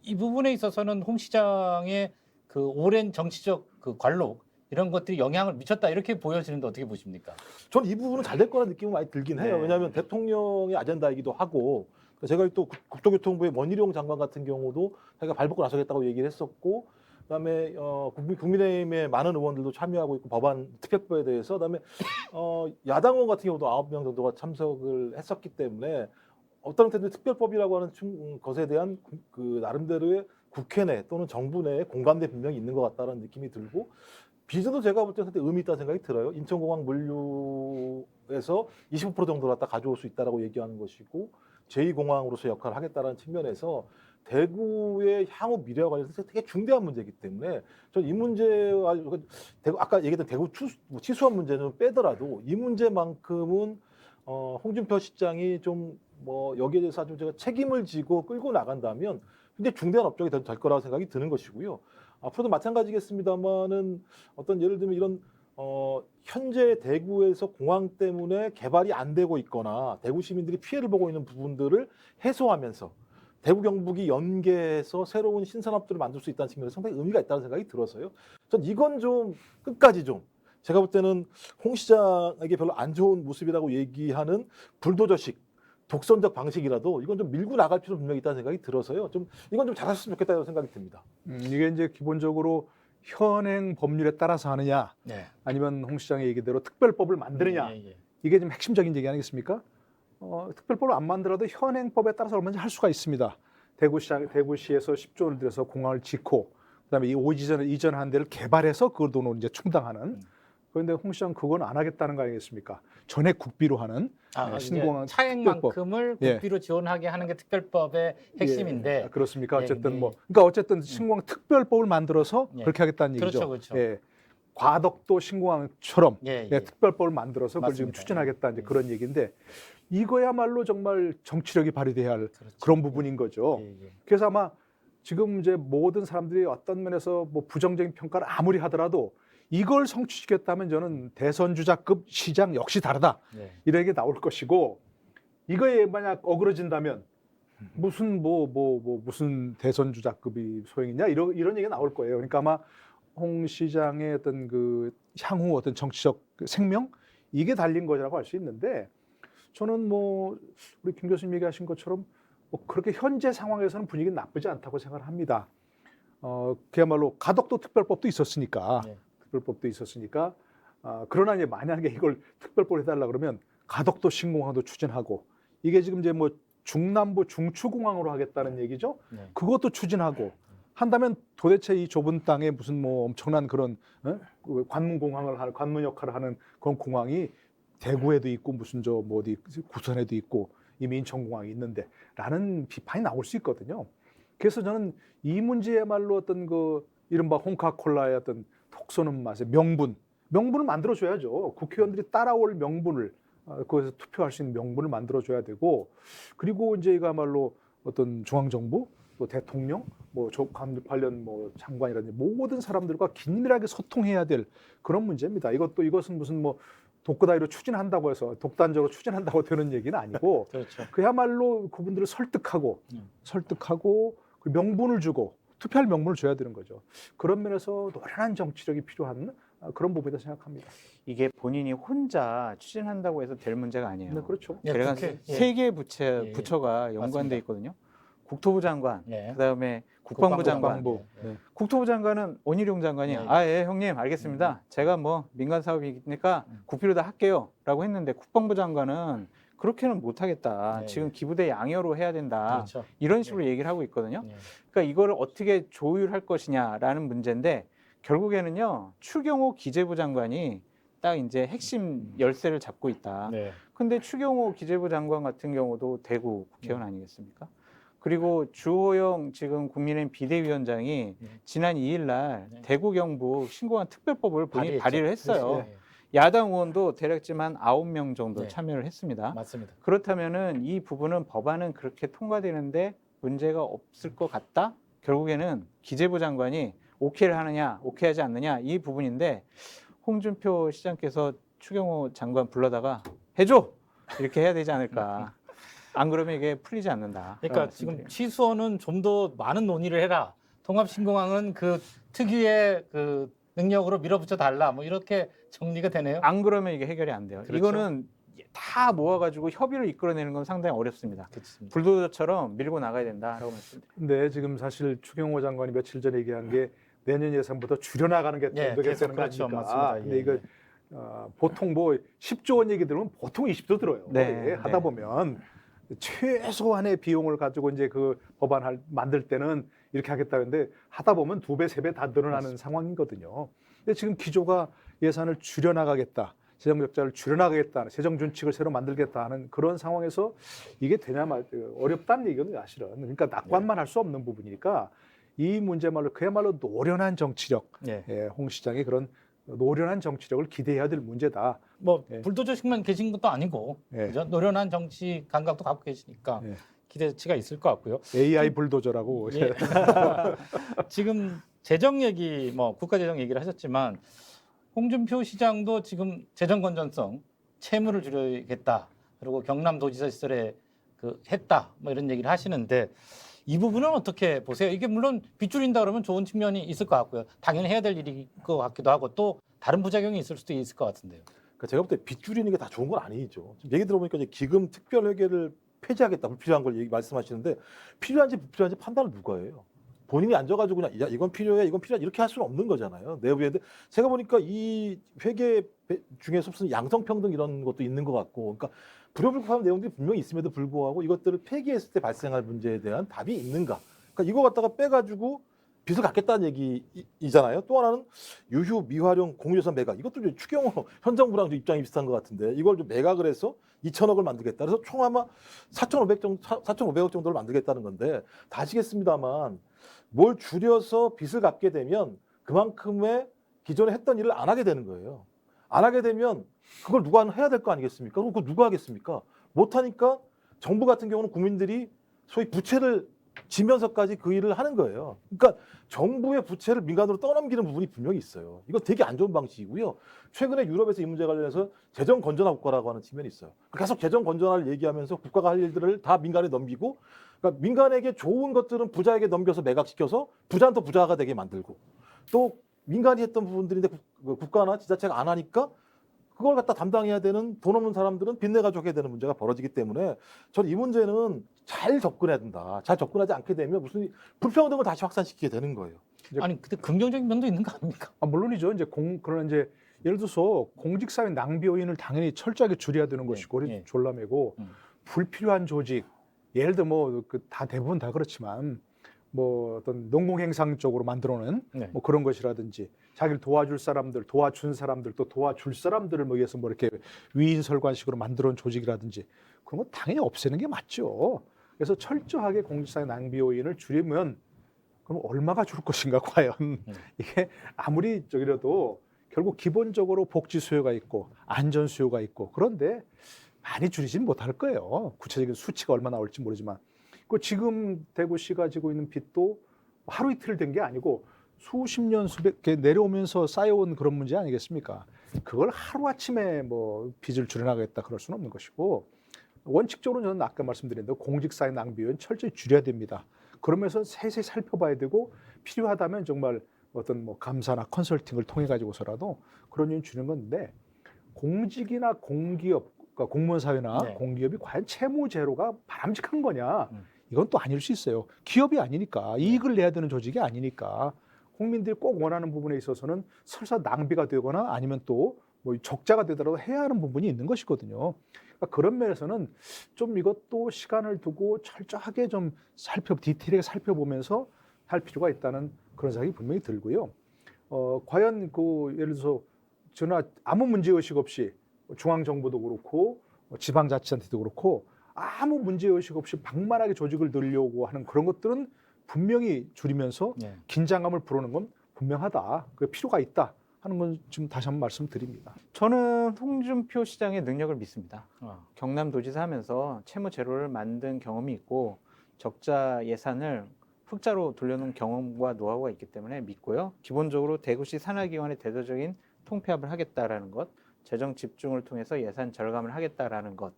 A: 이 부분에 있어서는 홍 시장의 그 오랜 정치적 그 관록 이런 것들이 영향을 미쳤다 이렇게 보여지는데 어떻게 보십니까?
D: 전 이 부분은 잘 될 거라는 느낌이 많이 들긴 해요.
C: 네.
D: 왜냐하면 대통령의 아젠다이기도 하고 제가 또 국토교통부의 원희룡 장관 같은 경우도 자기가 발벗고 나서겠다고 얘기를 했었고 그다음에 국민의힘의 많은 의원들도 참여하고 있고 법안 특별법에 대해서 그다음에 야당 의원 같은 경우도 9명 정도가 참석을 했었기 때문에 어떤 때는 특별법이라고 하는 것에 대한 그 나름대로의 국회 내 또는 정부 내에 공감대 분명히 있는 것 같다는 느낌이 들고 비전도 제가 볼 때는 의미 있다는 생각이 들어요. 인천공항 물류에서 25% 정도를 갖다 가져올 수 있다라고 얘기하는 것이고 제2공항으로서 역할을 하겠다는 측면에서 대구의 향후 미래와 관련해서 되게 중대한 문제이기 때문에 저는 이 문제와 아까 얘기했던 대구 취수원 문제는 빼더라도 이 문제만큼은 홍준표 시장이 좀 여기에 대해서 아주 제가 책임을 지고 끌고 나간다면 굉장히 중대한 업적이 될 거라고 생각이 드는 것이고요. 앞으로도 마찬가지겠습니다만은 어떤 예를 들면 이런 현재 대구에서 공항 때문에 개발이 안 되고 있거나 대구 시민들이 피해를 보고 있는 부분들을 해소하면서 대구 경북이 연계해서 새로운 신산업들을 만들 수 있다는 측면에서 상당히 의미가 있다는 생각이 들어서요. 전 이건 좀 끝까지 좀 제가 볼 때는 홍 시장에게 별로 안 좋은 모습이라고 얘기하는 불도저식 독선적 방식이라도 이건 좀 밀고 나갈 필요 분명히 있다는 생각이 들어서요. 좀 이건 좀 잘하셨으면 좋겠다는 생각이 듭니다.
B: 이게 이제 기본적으로 현행 법률에 따라서 하느냐
A: 네.
B: 아니면 홍 시장의 얘기대로 특별법을 만드느냐
A: 예, 예.
B: 이게 좀 핵심적인 얘기 아니겠습니까? 특별법을 안 만들어도 현행법에 따라서 얼마든지 할 수가 있습니다. 대구시에서 10조 원을 들여서 공항을 짓고 그다음에 이 오지전을 이전한 데를 개발해서 그 돈을 이제 충당하는. 그런데 홍 시장 그건 안 하겠다는 거 아니겠습니까? 전액 국비로 하는 신공항
A: 차액만큼을
B: 예.
A: 국비로 지원하게 하는 게 특별법의 핵심인데
B: 예, 그렇습니까? 어쨌든
A: 예,
B: 그러니까 어쨌든 신공항 특별법을 만들어서
A: 예.
B: 그렇게 하겠다는 얘기죠.
A: 그렇죠, 그렇죠.
B: 예. 과덕도 신공항처럼
A: 예,
B: 예,
A: 예.
B: 특별법을 만들어서 그걸 지금
A: 맞습니다.
B: 추진하겠다 이제 그런 얘기인데 이거야말로 정말 정치력이 발휘돼야 할
A: 그렇죠.
B: 그런 부분인 거죠.
A: 예, 예.
B: 그래서 아마 지금 이제 모든 사람들이 어떤 면에서 부정적인 평가를 아무리 하더라도 이걸 성취시켰다면 저는 대선 주자급 시장 역시 다르다
A: 예.
B: 이런 게 나올 것이고 이거에 만약 어그러진다면 무슨 무슨 대선 주자급이 소용이냐 이런 얘기가 나올 거예요. 그러니까 아마 홍 시장의 어떤 그 향후 어떤 정치적 생명 이게 달린 거라고 할 수 있는데 저는 우리 김 교수님 얘기하신 것처럼 그렇게 현재 상황에서는 분위기는 나쁘지 않다고 생각을 합니다. 그야말로 가덕도 특별법도 있었으니까
A: 네.
B: 특별법도 있었으니까 그러나 이제 만약에 이걸 특별법 해달라 그러면 가덕도 신공항도 추진하고 이게 지금 이제 뭐 중남부 중추공항으로 하겠다는 얘기죠.
A: 네.
B: 그것도 추진하고 한다면 도대체 이 좁은 땅에 무슨 뭐 엄청난 그런 그 관문공항을 하는 관문 역할을 하는 그런 공항이 대구에도 있고 무슨 저 뭐 어디 구선에도 있고 이미 인천공항이 있는데라는 비판이 나올 수 있거든요. 그래서 저는 이 문제야말로 어떤 그 이른바 홍카콜라의 어떤 톡 쏘는 맛의 명분을 만들어줘야죠. 국회의원들이 따라올 명분을 거기서 투표할 수 있는 명분을 만들어줘야 되고 그리고 이제 이거야말로 어떤 중앙정부 또 대통령 뭐 관련 뭐 장관이라든지 모든 사람들과 긴밀하게 소통해야 될 그런 문제입니다. 이것은 무슨 뭐 독고다이로 추진한다고 해서 독단적으로 추진한다고 되는 얘기는 아니고
A: 그렇죠.
B: 그야말로 그분들을 설득하고 그 명분을 주고 투표할 명분을 줘야 되는 거죠. 그런 면에서 노련한 정치력이 필요한 그런 부분이다 생각합니다.
C: 이게 본인이 혼자 추진한다고 해서 될 문제가 아니에요.
B: 네, 그렇죠.
A: 예,
C: 그래서
A: 국회, 예.
C: 세 개의
A: 예.
C: 부처가 연관돼
A: 맞습니다.
C: 있거든요. 국토부 장관,
A: 예.
C: 그다음에 국방부 장관.
B: 국방부.
A: 네.
C: 국토부 장관은 원희룡 장관이
A: 네.
C: 예 형님 알겠습니다. 제가 뭐 민간 사업이니까 국비로 다 할게요라고 했는데 국방부 장관은 그렇게는 못하겠다.
A: 네.
C: 지금 기부대 양여로 해야 된다.
A: 그렇죠.
C: 이런 식으로 얘기를 하고 있거든요.
A: 네.
C: 그러니까 이거를 어떻게 조율할 것이냐라는 문제인데 결국에는요 추경호 기재부 장관이 딱 이제 핵심 열쇠를 잡고 있다.
A: 네.
C: 근데 추경호 기재부 장관 같은 경우도 대구 국회의원 아니겠습니까? 그리고 주호영 지금 국민의힘 비대위원장이 지난 2일 날
A: 네.
C: 대구 경북 신공항 특별법을 본인이
A: 발의했죠.
C: 발의를 했어요.
A: 네.
C: 야당 의원도 대략지만 9명 정도
A: 네.
C: 참여를 했습니다.
A: 맞습니다.
C: 그렇다면은 이 부분은 법안은 그렇게 통과되는데 문제가 없을 것 같다? 결국에는 기재부 장관이 오케이를 하느냐, 오케이하지 않느냐 이 부분인데 홍준표 시장께서 추경호 장관 불러다가 해줘! 이렇게 해야 되지 않을까. 안 그러면 이게 풀리지 않는다.
A: 그러니까 지금 취수원은 좀 더 많은 논의를 해라. 통합신공항은 그 특유의 그 능력으로 밀어붙여 달라. 뭐 이렇게 정리가 되네요.
C: 안 그러면 이게 해결이 안 돼요.
A: 그렇죠.
C: 이거는 다 모아가지고 협의를 이끌어내는 건 상당히 어렵습니다.
A: 그렇습니다.
C: 불도저처럼 밀고 나가야 된다라고 말씀드립니다.
B: 근데 지금 사실 추경호 장관이 며칠 전에 얘기한 게 내년 예산부터 줄여나가는 게
A: 예,
B: 되겠다는
A: 계속
B: 거
A: 그렇죠.
B: 아닙니까?
A: 맞습니다.
B: 근데
A: 예,
B: 이거 보통 뭐 10조 원 얘기 들으면 보통 20조 들어요.
C: 네,
B: 예, 하다
C: 네.
B: 보면 최소한의 비용을 가지고 이제 그 법안을 만들 때는 이렇게 하겠다는데 하다 보면 2배, 3배 다 늘어나는 상황이거든요. 근데 지금 기조가 예산을 줄여나가겠다. 재정 적자를 줄여나가겠다, 재정 준칙을 새로 만들겠다 하는 그런 상황에서 이게 되냐 말 어렵다는 얘기는 사실은 그러니까 낙관만 할 수 없는 부분이니까 이 문제말로 그야말로 노련한 정치력,
A: 예.
B: 홍 시장의 그런 노련한 정치력을 기대해야 될 문제다.
A: 뭐
B: 예.
A: 불도저식만 계신 것도 아니고
B: 예.
A: 그죠? 노련한 정치 감각도 갖고 계시니까
B: 예.
A: 기대치가 있을 것 같고요.
B: AI 불도저라고.
A: 예. 지금 재정 얘기, 뭐 국가재정 얘기를 하셨지만 홍준표 시장도 지금 재정 건전성, 채무를 줄여야겠다. 그리고 경남도지사 시절에 그 했다. 뭐 이런 얘기를 하시는데 이 부분은 어떻게 보세요? 이게 물론 빗줄인다 그러면 좋은 측면이 있을 것 같고요. 당연히 해야 될 일일 것 같기도 하고 또 다른 부작용이 있을 수도 있을 것 같은데요.
D: 그러니까 제가 볼 때 빗줄이는 게 다 좋은 건 아니죠. 지금 얘기 들어보니까 이제 기금 특별회계를 폐지하겠다, 불필요한 걸 말씀하시는데 필요한지 불필요한지 판단을 누가 해요? 본인이 앉아가지고 그냥 야, 이건 필요해, 이건 필요해 이렇게 할 수는 없는 거잖아요. 내부에. 근데 제가 보니까 이 회계 중에서 무슨 양성평등 이런 것도 있는 것 같고, 그러니까 불효불급한 내용들이 분명히 있음에도 불구하고 이것들을 폐기했을 때 발생할 문제에 대한 답이 있는가? 그러니까 이거 갖다가 빼가지고 빚을 갚겠다는 얘기이잖아요. 또 하나는 유휴 미활용 공유재산 매각. 이것도 좀 추경호 현 정부랑 좀 입장이 비슷한 것 같은데 이걸 좀 매각을 해서 2천억을 만들겠다. 그래서 총 아마 4,500억 정도를 만들겠다는 건데 다 아시겠습니다만 뭘 줄여서 빚을 갚게 되면 그만큼의 기존에 했던 일을 안 하게 되는 거예요. 안 하게 되면 그걸 누가 해야 될 거 아니겠습니까? 그럼 그거 누가 하겠습니까? 못하니까 정부 같은 경우는 국민들이 소위 부채를 지면서까지 그 일을 하는 거예요. 그러니까 정부의 부채를 민간으로 떠넘기는 부분이 분명히 있어요. 이거 되게 안 좋은 방식이고요. 최근에 유럽에서 이 문제 관련해서 재정 건전화 국가라고 하는 측면이 있어요. 계속 재정 건전화를 얘기하면서 국가가 할 일들을 다 민간에 넘기고, 그러니까 민간에게 좋은 것들은 부자에게 넘겨서 매각시켜서 부자는 또 부자가 되게 만들고, 또 민간이 했던 부분들인데 국가나 지자체가 안 하니까 그걸 갖다 담당해야 되는 돈 없는 사람들은 빚내 가지고 해야 되는 문제가 벌어지기 때문에 저는 이 문제는 잘 접근해야 된다. 잘 접근하지 않게 되면 무슨 불평등을 다시 확산시키게 되는 거예요.
A: 아니 근데 긍정적인 면도 있는 거 아닙니까?
B: 물론이죠. 이제 그러나 이제 예를 들어서 공직사회 낭비 요인을 당연히 철저하게 줄여야 되는 것이고, 그래서
A: 예.
B: 졸라매고 불필요한 조직, 예를 들어 뭐 다 대부분 다 그렇지만 뭐 어떤 농공행상 쪽으로 만들어놓은
A: 네.
B: 뭐 그런 것이라든지 자기를 도와줄 사람들, 도와준 사람들, 또 도와줄 사람들을 뭐 위해서 뭐 이렇게 위인설관식으로 만들어놓은 조직이라든지 그런 거 당연히 없애는 게 맞죠. 그래서 철저하게 공직사회 낭비 요인을 줄이면 그럼 얼마가 줄 것인가 과연. 이게 아무리 저기라도 결국 기본적으로 복지 수요가 있고 안전 수요가 있고 그런데 많이 줄이진 못할 거예요. 구체적인 수치가 얼마 나올지 모르지만. 그 지금 대구시가 지고 있는 빚도 하루 이틀 된 게 아니고 수십 년 수백 개 내려오면서 쌓여온 그런 문제 아니겠습니까? 그걸 하루아침에 뭐 빚을 줄여나가겠다 그럴 수는 없는 것이고, 원칙적으로 저는 아까 말씀드린 대로 공직사회 낭비율은 철저히 줄여야 됩니다. 그러면서 세세히 살펴봐야 되고 필요하다면 정말 어떤 뭐 감사나 컨설팅을 통해 가지고서라도 그런 요인 줄이는 건데, 공직이나 공기업, 그러니까 공무원 사회나
A: 네.
B: 공기업이 과연 채무 제로가 바람직한 거냐? 이건 또 아닐 수 있어요. 기업이 아니니까, 이익을 내야 되는 조직이 아니니까 국민들이 꼭 원하는 부분에 있어서는 설사 낭비가 되거나 아니면 또 뭐 적자가 되더라도 해야 하는 부분이 있는 것이거든요. 그러니까 그런 면에서는 좀 이것도 시간을 두고 철저하게 좀 디테일하게 살펴보면서 할 필요가 있다는 그런 생각이 분명히 들고요. 과연 그 예를 들어서 전화 아무 문제의식 없이 중앙정부도 그렇고 지방자치단체도 그렇고 아무 문제의식 없이 방만하게 조직을 늘려고 하는 그런 것들은 분명히 줄이면서
A: 네.
B: 긴장감을 불어넣는 건 분명하다. 그 필요가 있다 하는 건 지금 다시 한번 말씀드립니다.
C: 저는 홍준표 시장의 능력을 믿습니다.
A: 어.
C: 경남도지사 하면서 채무 제로를 만든 경험이 있고 적자 예산을 흑자로 돌려놓은 경험과 노하우가 있기 때문에 믿고요. 기본적으로 대구시 산하기관의 대대적인 통폐합을 하겠다라는 것, 재정 집중을 통해서 예산 절감을 하겠다라는 것,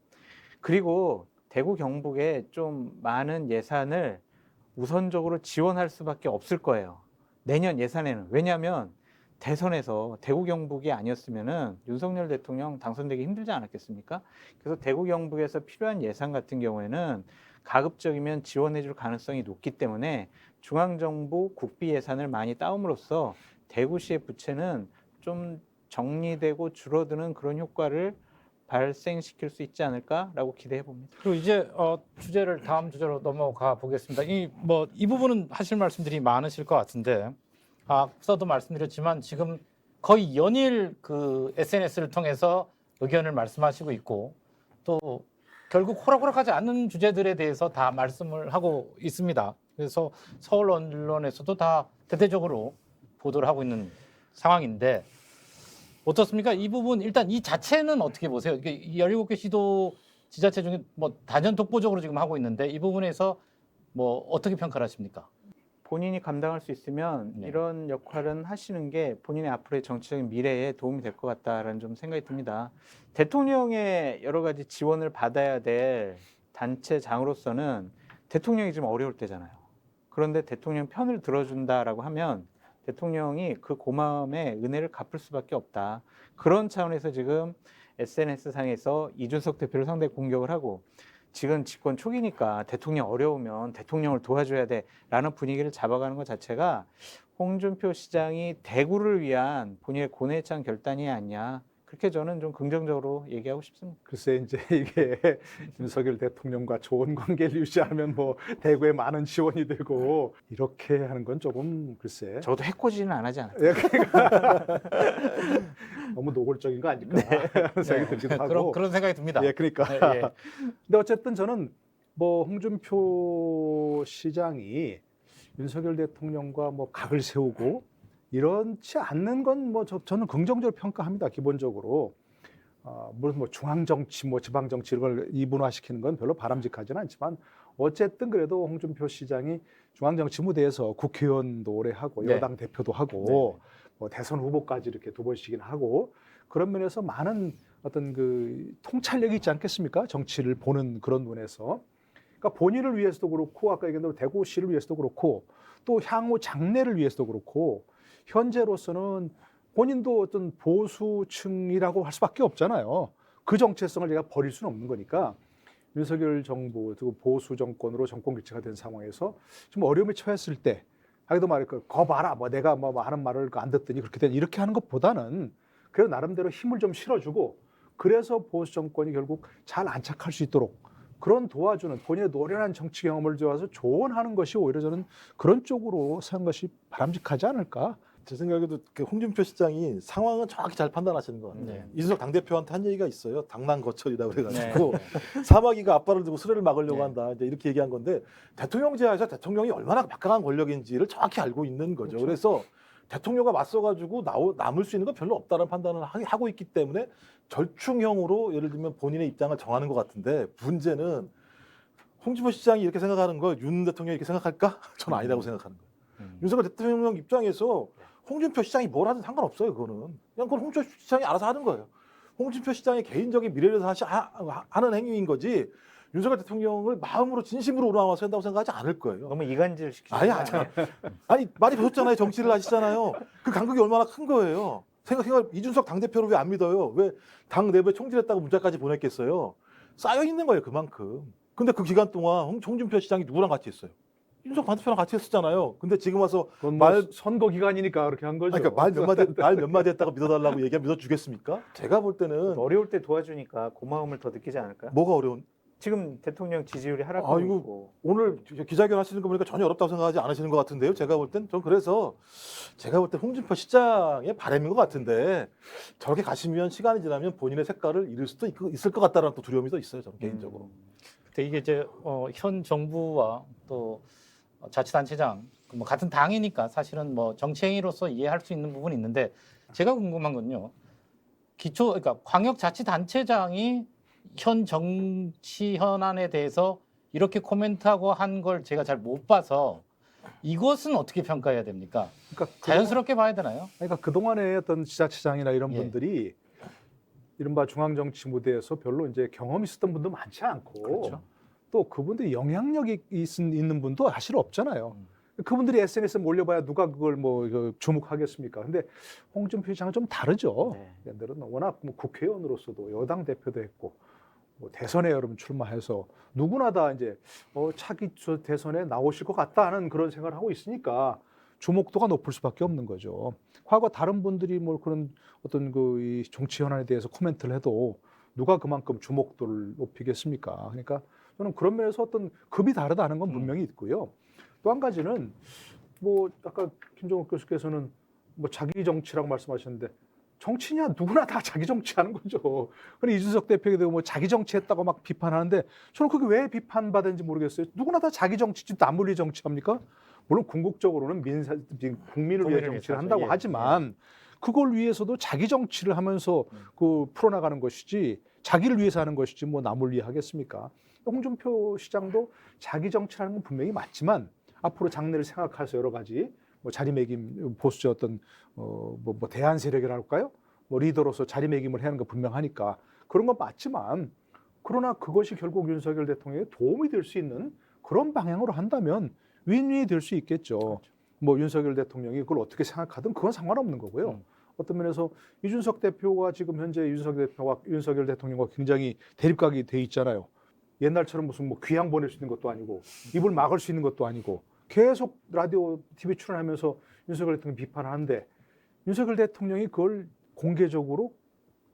C: 그리고 대구 경북에 좀 많은 예산을 우선적으로 지원할 수밖에 없을 거예요. 내년 예산에는. 왜냐하면 대선에서 대구 경북이 아니었으면은 윤석열 대통령 당선되기 힘들지 않았겠습니까? 그래서 대구 경북에서 필요한 예산 같은 경우에는 가급적이면 지원해줄 가능성이 높기 때문에 중앙정부 국비 예산을 많이 따옴으로써 대구시의 부채는 좀 정리되고 줄어드는 그런 효과를 발생시킬 수 있지 않을까라고 기대해 봅니다.
A: 그리고 이제 주제를 다음 주제로 넘어가 보겠습니다. 이 부분은 하실 말씀들이 많으실 것 같은데, 앞서도 말씀드렸지만 지금 거의 연일 그 SNS를 통해서 의견을 말씀하시고 있고, 또 결국 호락호락하지 않는 주제들에 대해서 다 말씀을 하고 있습니다. 그래서 서울 언론에서도 다 대대적으로 보도를 하고 있는 상황인데 어떻습니까? 이 부분 일단 이 자체는 어떻게 보세요? 이게 17개 시도 지자체 중에 뭐 단연 독보적으로 지금 하고 있는데 이 부분에서 뭐 어떻게 평가를 하십니까?
C: 본인이 감당할 수 있으면
A: 네.
C: 이런 역할은 하시는 게 본인의 앞으로의 정치적인 미래에 도움이 될 것 같다라는 좀 생각이 듭니다. 대통령의 여러 가지 지원을 받아야 될 단체장으로서는 대통령이 지금 어려울 때잖아요. 그런데 대통령 편을 들어준다라고 하면 대통령이 그 고마움의 은혜를 갚을 수밖에 없다. 그런 차원에서 지금 SNS상에서 이준석 대표를 상대히 공격을 하고, 지금 집권 초기니까 대통령 어려우면 대통령을 도와줘야 돼라는 분위기를 잡아가는 것 자체가 홍준표 시장이 대구를 위한 본인의 고뇌에 찬 결단이 아니냐, 그렇게 저는 좀 긍정적으로 얘기하고 싶습니다.
B: 글쎄 이제 이게 윤석열 대통령과 좋은 관계를 유지하면 뭐 대구에 많은 지원이 되고 이렇게 하는 건 조금 글쎄
C: 저도 해코지는 안 하지 않아요.
B: 예, 그러니까 너무 노골적인 거 아닐까 하는 생각이 들기도 하고
A: 그런 생각이 듭니다.
B: 예, 그러니까
A: 예, 예.
B: 근데 어쨌든 저는 뭐 홍준표 시장이 윤석열 대통령과 뭐 각을 세우고 이렇지 않는 건 뭐 저는 긍정적으로 평가합니다. 기본적으로 물론 뭐 중앙 정치, 뭐 지방 정치 이런 걸 이분화시키는 건 별로 바람직하지는 않지만 어쨌든 그래도 홍준표 시장이 중앙 정치 무대에서 국회의원도 오래 하고
A: 네.
B: 여당 대표도 하고 뭐 대선 후보까지 이렇게 두 번씩이나 하고 그런 면에서 많은 어떤 그 통찰력이 있지 않겠습니까? 정치를 보는 그런 면에서. 그러니까 본인을 위해서도 그렇고 아까 얘기한 대로 대구시를 위해서도 그렇고 또 향후 장래를 위해서도 그렇고 현재로서는 본인도 어떤 보수층이라고 할 수밖에 없잖아요. 그 정체성을 제가 버릴 수는 없는 거니까 윤석열 정부 그리고 보수 정권으로 정권 교체가 된 상황에서 좀 어려움에 처했을 때 하기도 말해 거 봐라 뭐 내가 뭐 하는 말을 안 듣더니 그렇게 된 이렇게 하는 것보다는 그래도 나름대로 힘을 좀 실어주고 그래서 보수 정권이 결국 잘 안착할 수 있도록 그런 도와주는 본인의 노련한 정치 경험을 좋아서 조언하는 것이 오히려 저는 그런 쪽으로 사는 것이 바람직하지 않을까.
D: 제 생각에도 그 홍준표 시장이 상황은 정확히 잘 판단하시는 것 같아요.
A: 네.
D: 이준석 당대표한테 한 얘기가 있어요. 당난거철이라고
A: 네.
D: 그래가지고 사마귀가 앞발을 들고 수레를 막으려고
A: 네.
D: 한다. 이제 이렇게 얘기한 건데 대통령제하에서 대통령이 얼마나 막강한 권력인지를 정확히 알고 있는 거죠.
B: 그렇죠.
D: 그래서 대통령과 맞서가지고 남을 수 있는 건 별로 없다는 판단을 하고 있기 때문에 절충형으로 예를 들면 본인의 입장을 정하는 것 같은데 문제는 홍준표 시장이 이렇게 생각하는 거 윤 대통령이 이렇게 생각할까? 저는 아니라고 생각하는 거예요. 윤석열 대통령 입장에서 홍준표 시장이 뭘 하든 상관없어요. 그거는 그냥 그건 홍준표 시장이 알아서 하는 거예요. 홍준표 시장의 개인적인 미래를 위해서 하는 행위인 거지 윤석열 대통령을 마음으로 진심으로 우러나와서 한다고 생각하지 않을 거예요.
C: 너무 이간질 시키죠.
D: 아니 많이 배웠잖아요. 정치를 하시잖아요. 그 간극이 얼마나 큰 거예요. 생각해봐 이준석 당대표를 왜 안 믿어요? 왜 당 내부에 총질했다고 문자까지 보냈겠어요? 쌓여 있는 거예요. 그만큼. 근데 그 기간 동안 홍준표 시장이 누구랑 같이 했어요? 이준석 당대표랑 같이 했었잖아요. 근데 지금 와서
B: 그건 뭐 선거 기간이니까 그렇게 한 거죠.
D: 그러니까 말 몇 마디 했다가 믿어달라고 얘기하면 믿어주겠습니까? 제가 볼 때는
C: 어려울 때 도와주니까 고마움을 더 느끼지 않을까요?
D: 뭐가 어려운?
C: 지금 대통령 지지율이 하락하고
D: 아이고.
C: 있고
D: 오늘 기자회견 하시는 거 보니까 전혀 어렵다고 생각하지 않으시는 것 같은데요. 제가 볼 땐 좀 그래서 제가 볼 때 홍준표 시장의 바람인 것 같은데 저렇게 가시면 시간이 지나면 본인의 색깔을 잃을 수도 있을 것 같다는 또 두려움이 더 있어요. 저는 개인적으로.
A: 근데 이게 이제 현 정부와 또 자치단체장 뭐 같은 당이니까 사실은 뭐 정치행위로서 이해할 수 있는 부분이 있는데 제가 궁금한 건요. 그러니까 광역자치단체장이 현 정치 현안에 대해서 이렇게 코멘트하고 한 걸 제가 잘 못 봐서 이것은 어떻게 평가해야 됩니까?
B: 그러니까
A: 자연스럽게 봐야 되나요?
B: 그러니까 그동안에 어떤 지자체장이나 이런
A: 예.
B: 분들이 이른바 중앙정치 무대에서 별로 이제 경험이 있었던 분도 많지 않고
C: 그렇죠.
B: 또 그분들이 영향력이 있는 분도 사실 없잖아요. 그분들이 SNS에 몰려봐야 누가 그걸 뭐 주목하겠습니까? 근데 홍준표 시장은 좀 다르죠.
C: 네.
B: 얘들은 워낙 뭐 국회의원으로서도 여당 대표도 했고 뭐 대선에 여러분 출마해서 누구나 다 이제 차기 대선에 나오실 것 같다는 그런 생각을 하고 있으니까 주목도가 높을 수밖에 없는 거죠. 과거 다른 분들이 뭐 그런 어떤 이 정치 현안에 대해서 코멘트를 해도 누가 그만큼 주목도를 높이겠습니까? 그러니까 저는 그런 면에서 어떤 급이 다르다는 건 분명히 있고요. 또 한 가지는 뭐 아까 김종욱 교수께서는 뭐 자기 정치라고 말씀하셨는데 정치냐 누구나 다 자기 정치하는 거죠. 그리고 이준석 대표도 뭐 자기 정치했다고 막 비판하는데 저는 그게 왜 비판받은지 모르겠어요. 누구나 다 자기 정치지 남을 위해 정치합니까? 물론 궁극적으로는 국민을 위해 정치를 한다고 하지만 그걸 위해서도 자기 정치를 하면서 풀어나가는 것이지 자기를 위해서 하는 것이지 뭐 남을 위해 하겠습니까? 홍준표 시장도 자기 정치라는 건 분명히 맞지만 앞으로 장래를 생각해서 여러 가지 뭐 자리매김 보수의 어떤 뭐 대안 세력이랄까요? 뭐 리더로서 자리매김을 해야 하는 거 분명하니까 그런 건 맞지만 그러나 그것이 결국 윤석열 대통령에 도움이 될 수 있는 그런 방향으로 한다면 윈윈이 될 수 있겠죠. 그렇죠. 뭐 윤석열 대통령이 그걸 어떻게 생각하든 그건 상관없는 거고요. 어떤 면에서 이준석 대표가 지금 현재 윤석열 대통령과 굉장히 대립각이 돼 있잖아요. 옛날처럼 무슨 뭐 귀양 보낼 수 있는 것도 아니고 입을 막을 수 있는 것도 아니고 계속 라디오, TV 출연하면서 윤석열 대통령 비판하는데 윤석열 대통령이 그걸 공개적으로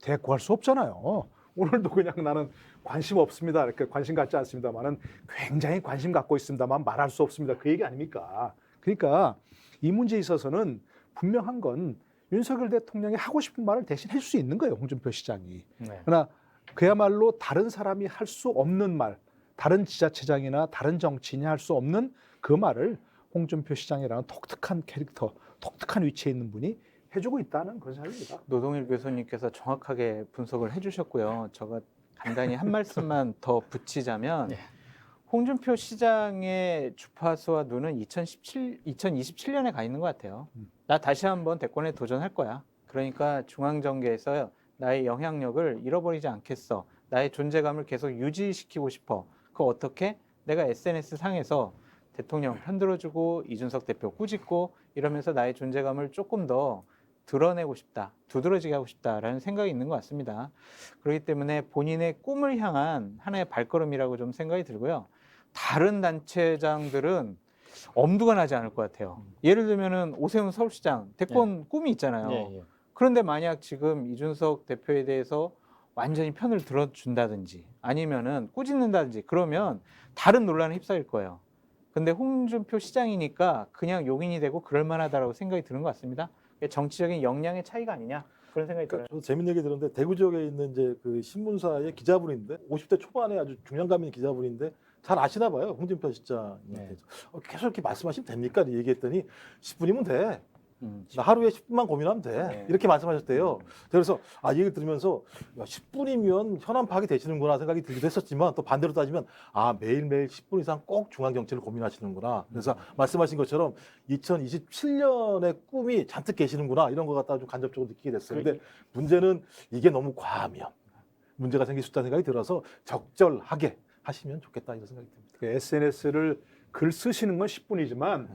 B: 대꾸할 수 없잖아요. 오늘도 그냥 나는 관심 없습니다. 이렇게 관심 갖지 않습니다만은 굉장히 관심 갖고 있습니다만 말할 수 없습니다. 그 얘기 아닙니까? 그러니까 이 문제에 있어서는 분명한 건 윤석열 대통령이 하고 싶은 말을 대신 해줄 수 있는 거예요. 홍준표 시장이.
A: 네.
B: 그러나 그야말로 다른 사람이 할 수 없는 말, 다른 지자체장이나 다른 정치인이 할 수 없는 그 말을 홍준표 시장이라는 독특한 캐릭터, 독특한 위치에 있는 분이 해주고 있다는 그런 생각입니다.
C: 노동일 교수님께서 정확하게 분석을 해주셨고요. 제가 간단히 한 말씀만 더 붙이자면
A: 네.
C: 홍준표 시장의 주파수와 눈은 2027년에 가 있는 것 같아요. 나 다시 한번 대권에 도전할 거야. 그러니까 중앙정계에서 나의 영향력을 잃어버리지 않겠어. 나의 존재감을 계속 유지시키고 싶어. 그거 어떻게? 내가 SNS 상에서 대통령 편들어주고 이준석 대표 꾸짖고 이러면서 나의 존재감을 조금 더 드러내고 싶다. 두드러지게 하고 싶다라는 생각이 있는 것 같습니다. 그렇기 때문에 본인의 꿈을 향한 하나의 발걸음이라고 좀 생각이 들고요. 다른 단체장들은 엄두가 나지 않을 것 같아요. 예를 들면은 오세훈 서울시장 대권 꿈이 있잖아요.
A: 예, 예.
C: 그런데 만약 지금 이준석 대표에 대해서 완전히 편을 들어준다든지 아니면은 꾸짖는다든지 그러면 다른 논란에 휩싸일 거예요. 근데 홍준표 시장이니까 그냥 용인이 되고 그럴 만하다라고 생각이 드는 것 같습니다. 정치적인 역량의 차이가 아니냐 그런 생각이 들어요.
D: 저도 재밌는 얘기 들었는데 대구 지역에 있는 이제 그 신문사의 기자분인데 50대 초반에 아주 중량감 있는 기자분인데 잘 아시나 봐요. 홍준표 시장님한테.
A: 네.
D: 계속 이렇게 말씀하시면 됩니까? 얘기했더니 10분이면 돼.
C: 음.
D: 나 하루에 10분만 고민하면 돼.
C: 네.
D: 이렇게 말씀하셨대요. 그래서 이 얘기를 들으면서 야, 10분이면 현안 파악이 되시는구나 생각이 들기도 했었지만 또 반대로 따지면 매일매일 10분 이상 꼭 중앙 정치를 고민하시는구나. 그래서 말씀하신 것처럼 2027년의 꿈이 잔뜩 계시는구나 이런 것 갖다 좀 간접적으로 느끼게 됐어요. 근데 문제는 이게 너무 과하면 문제가 생길 수 있다는 생각이 들어서 적절하게 하시면 좋겠다 이런 생각이 듭니다.
B: SNS를 글 쓰시는 건 10분이지만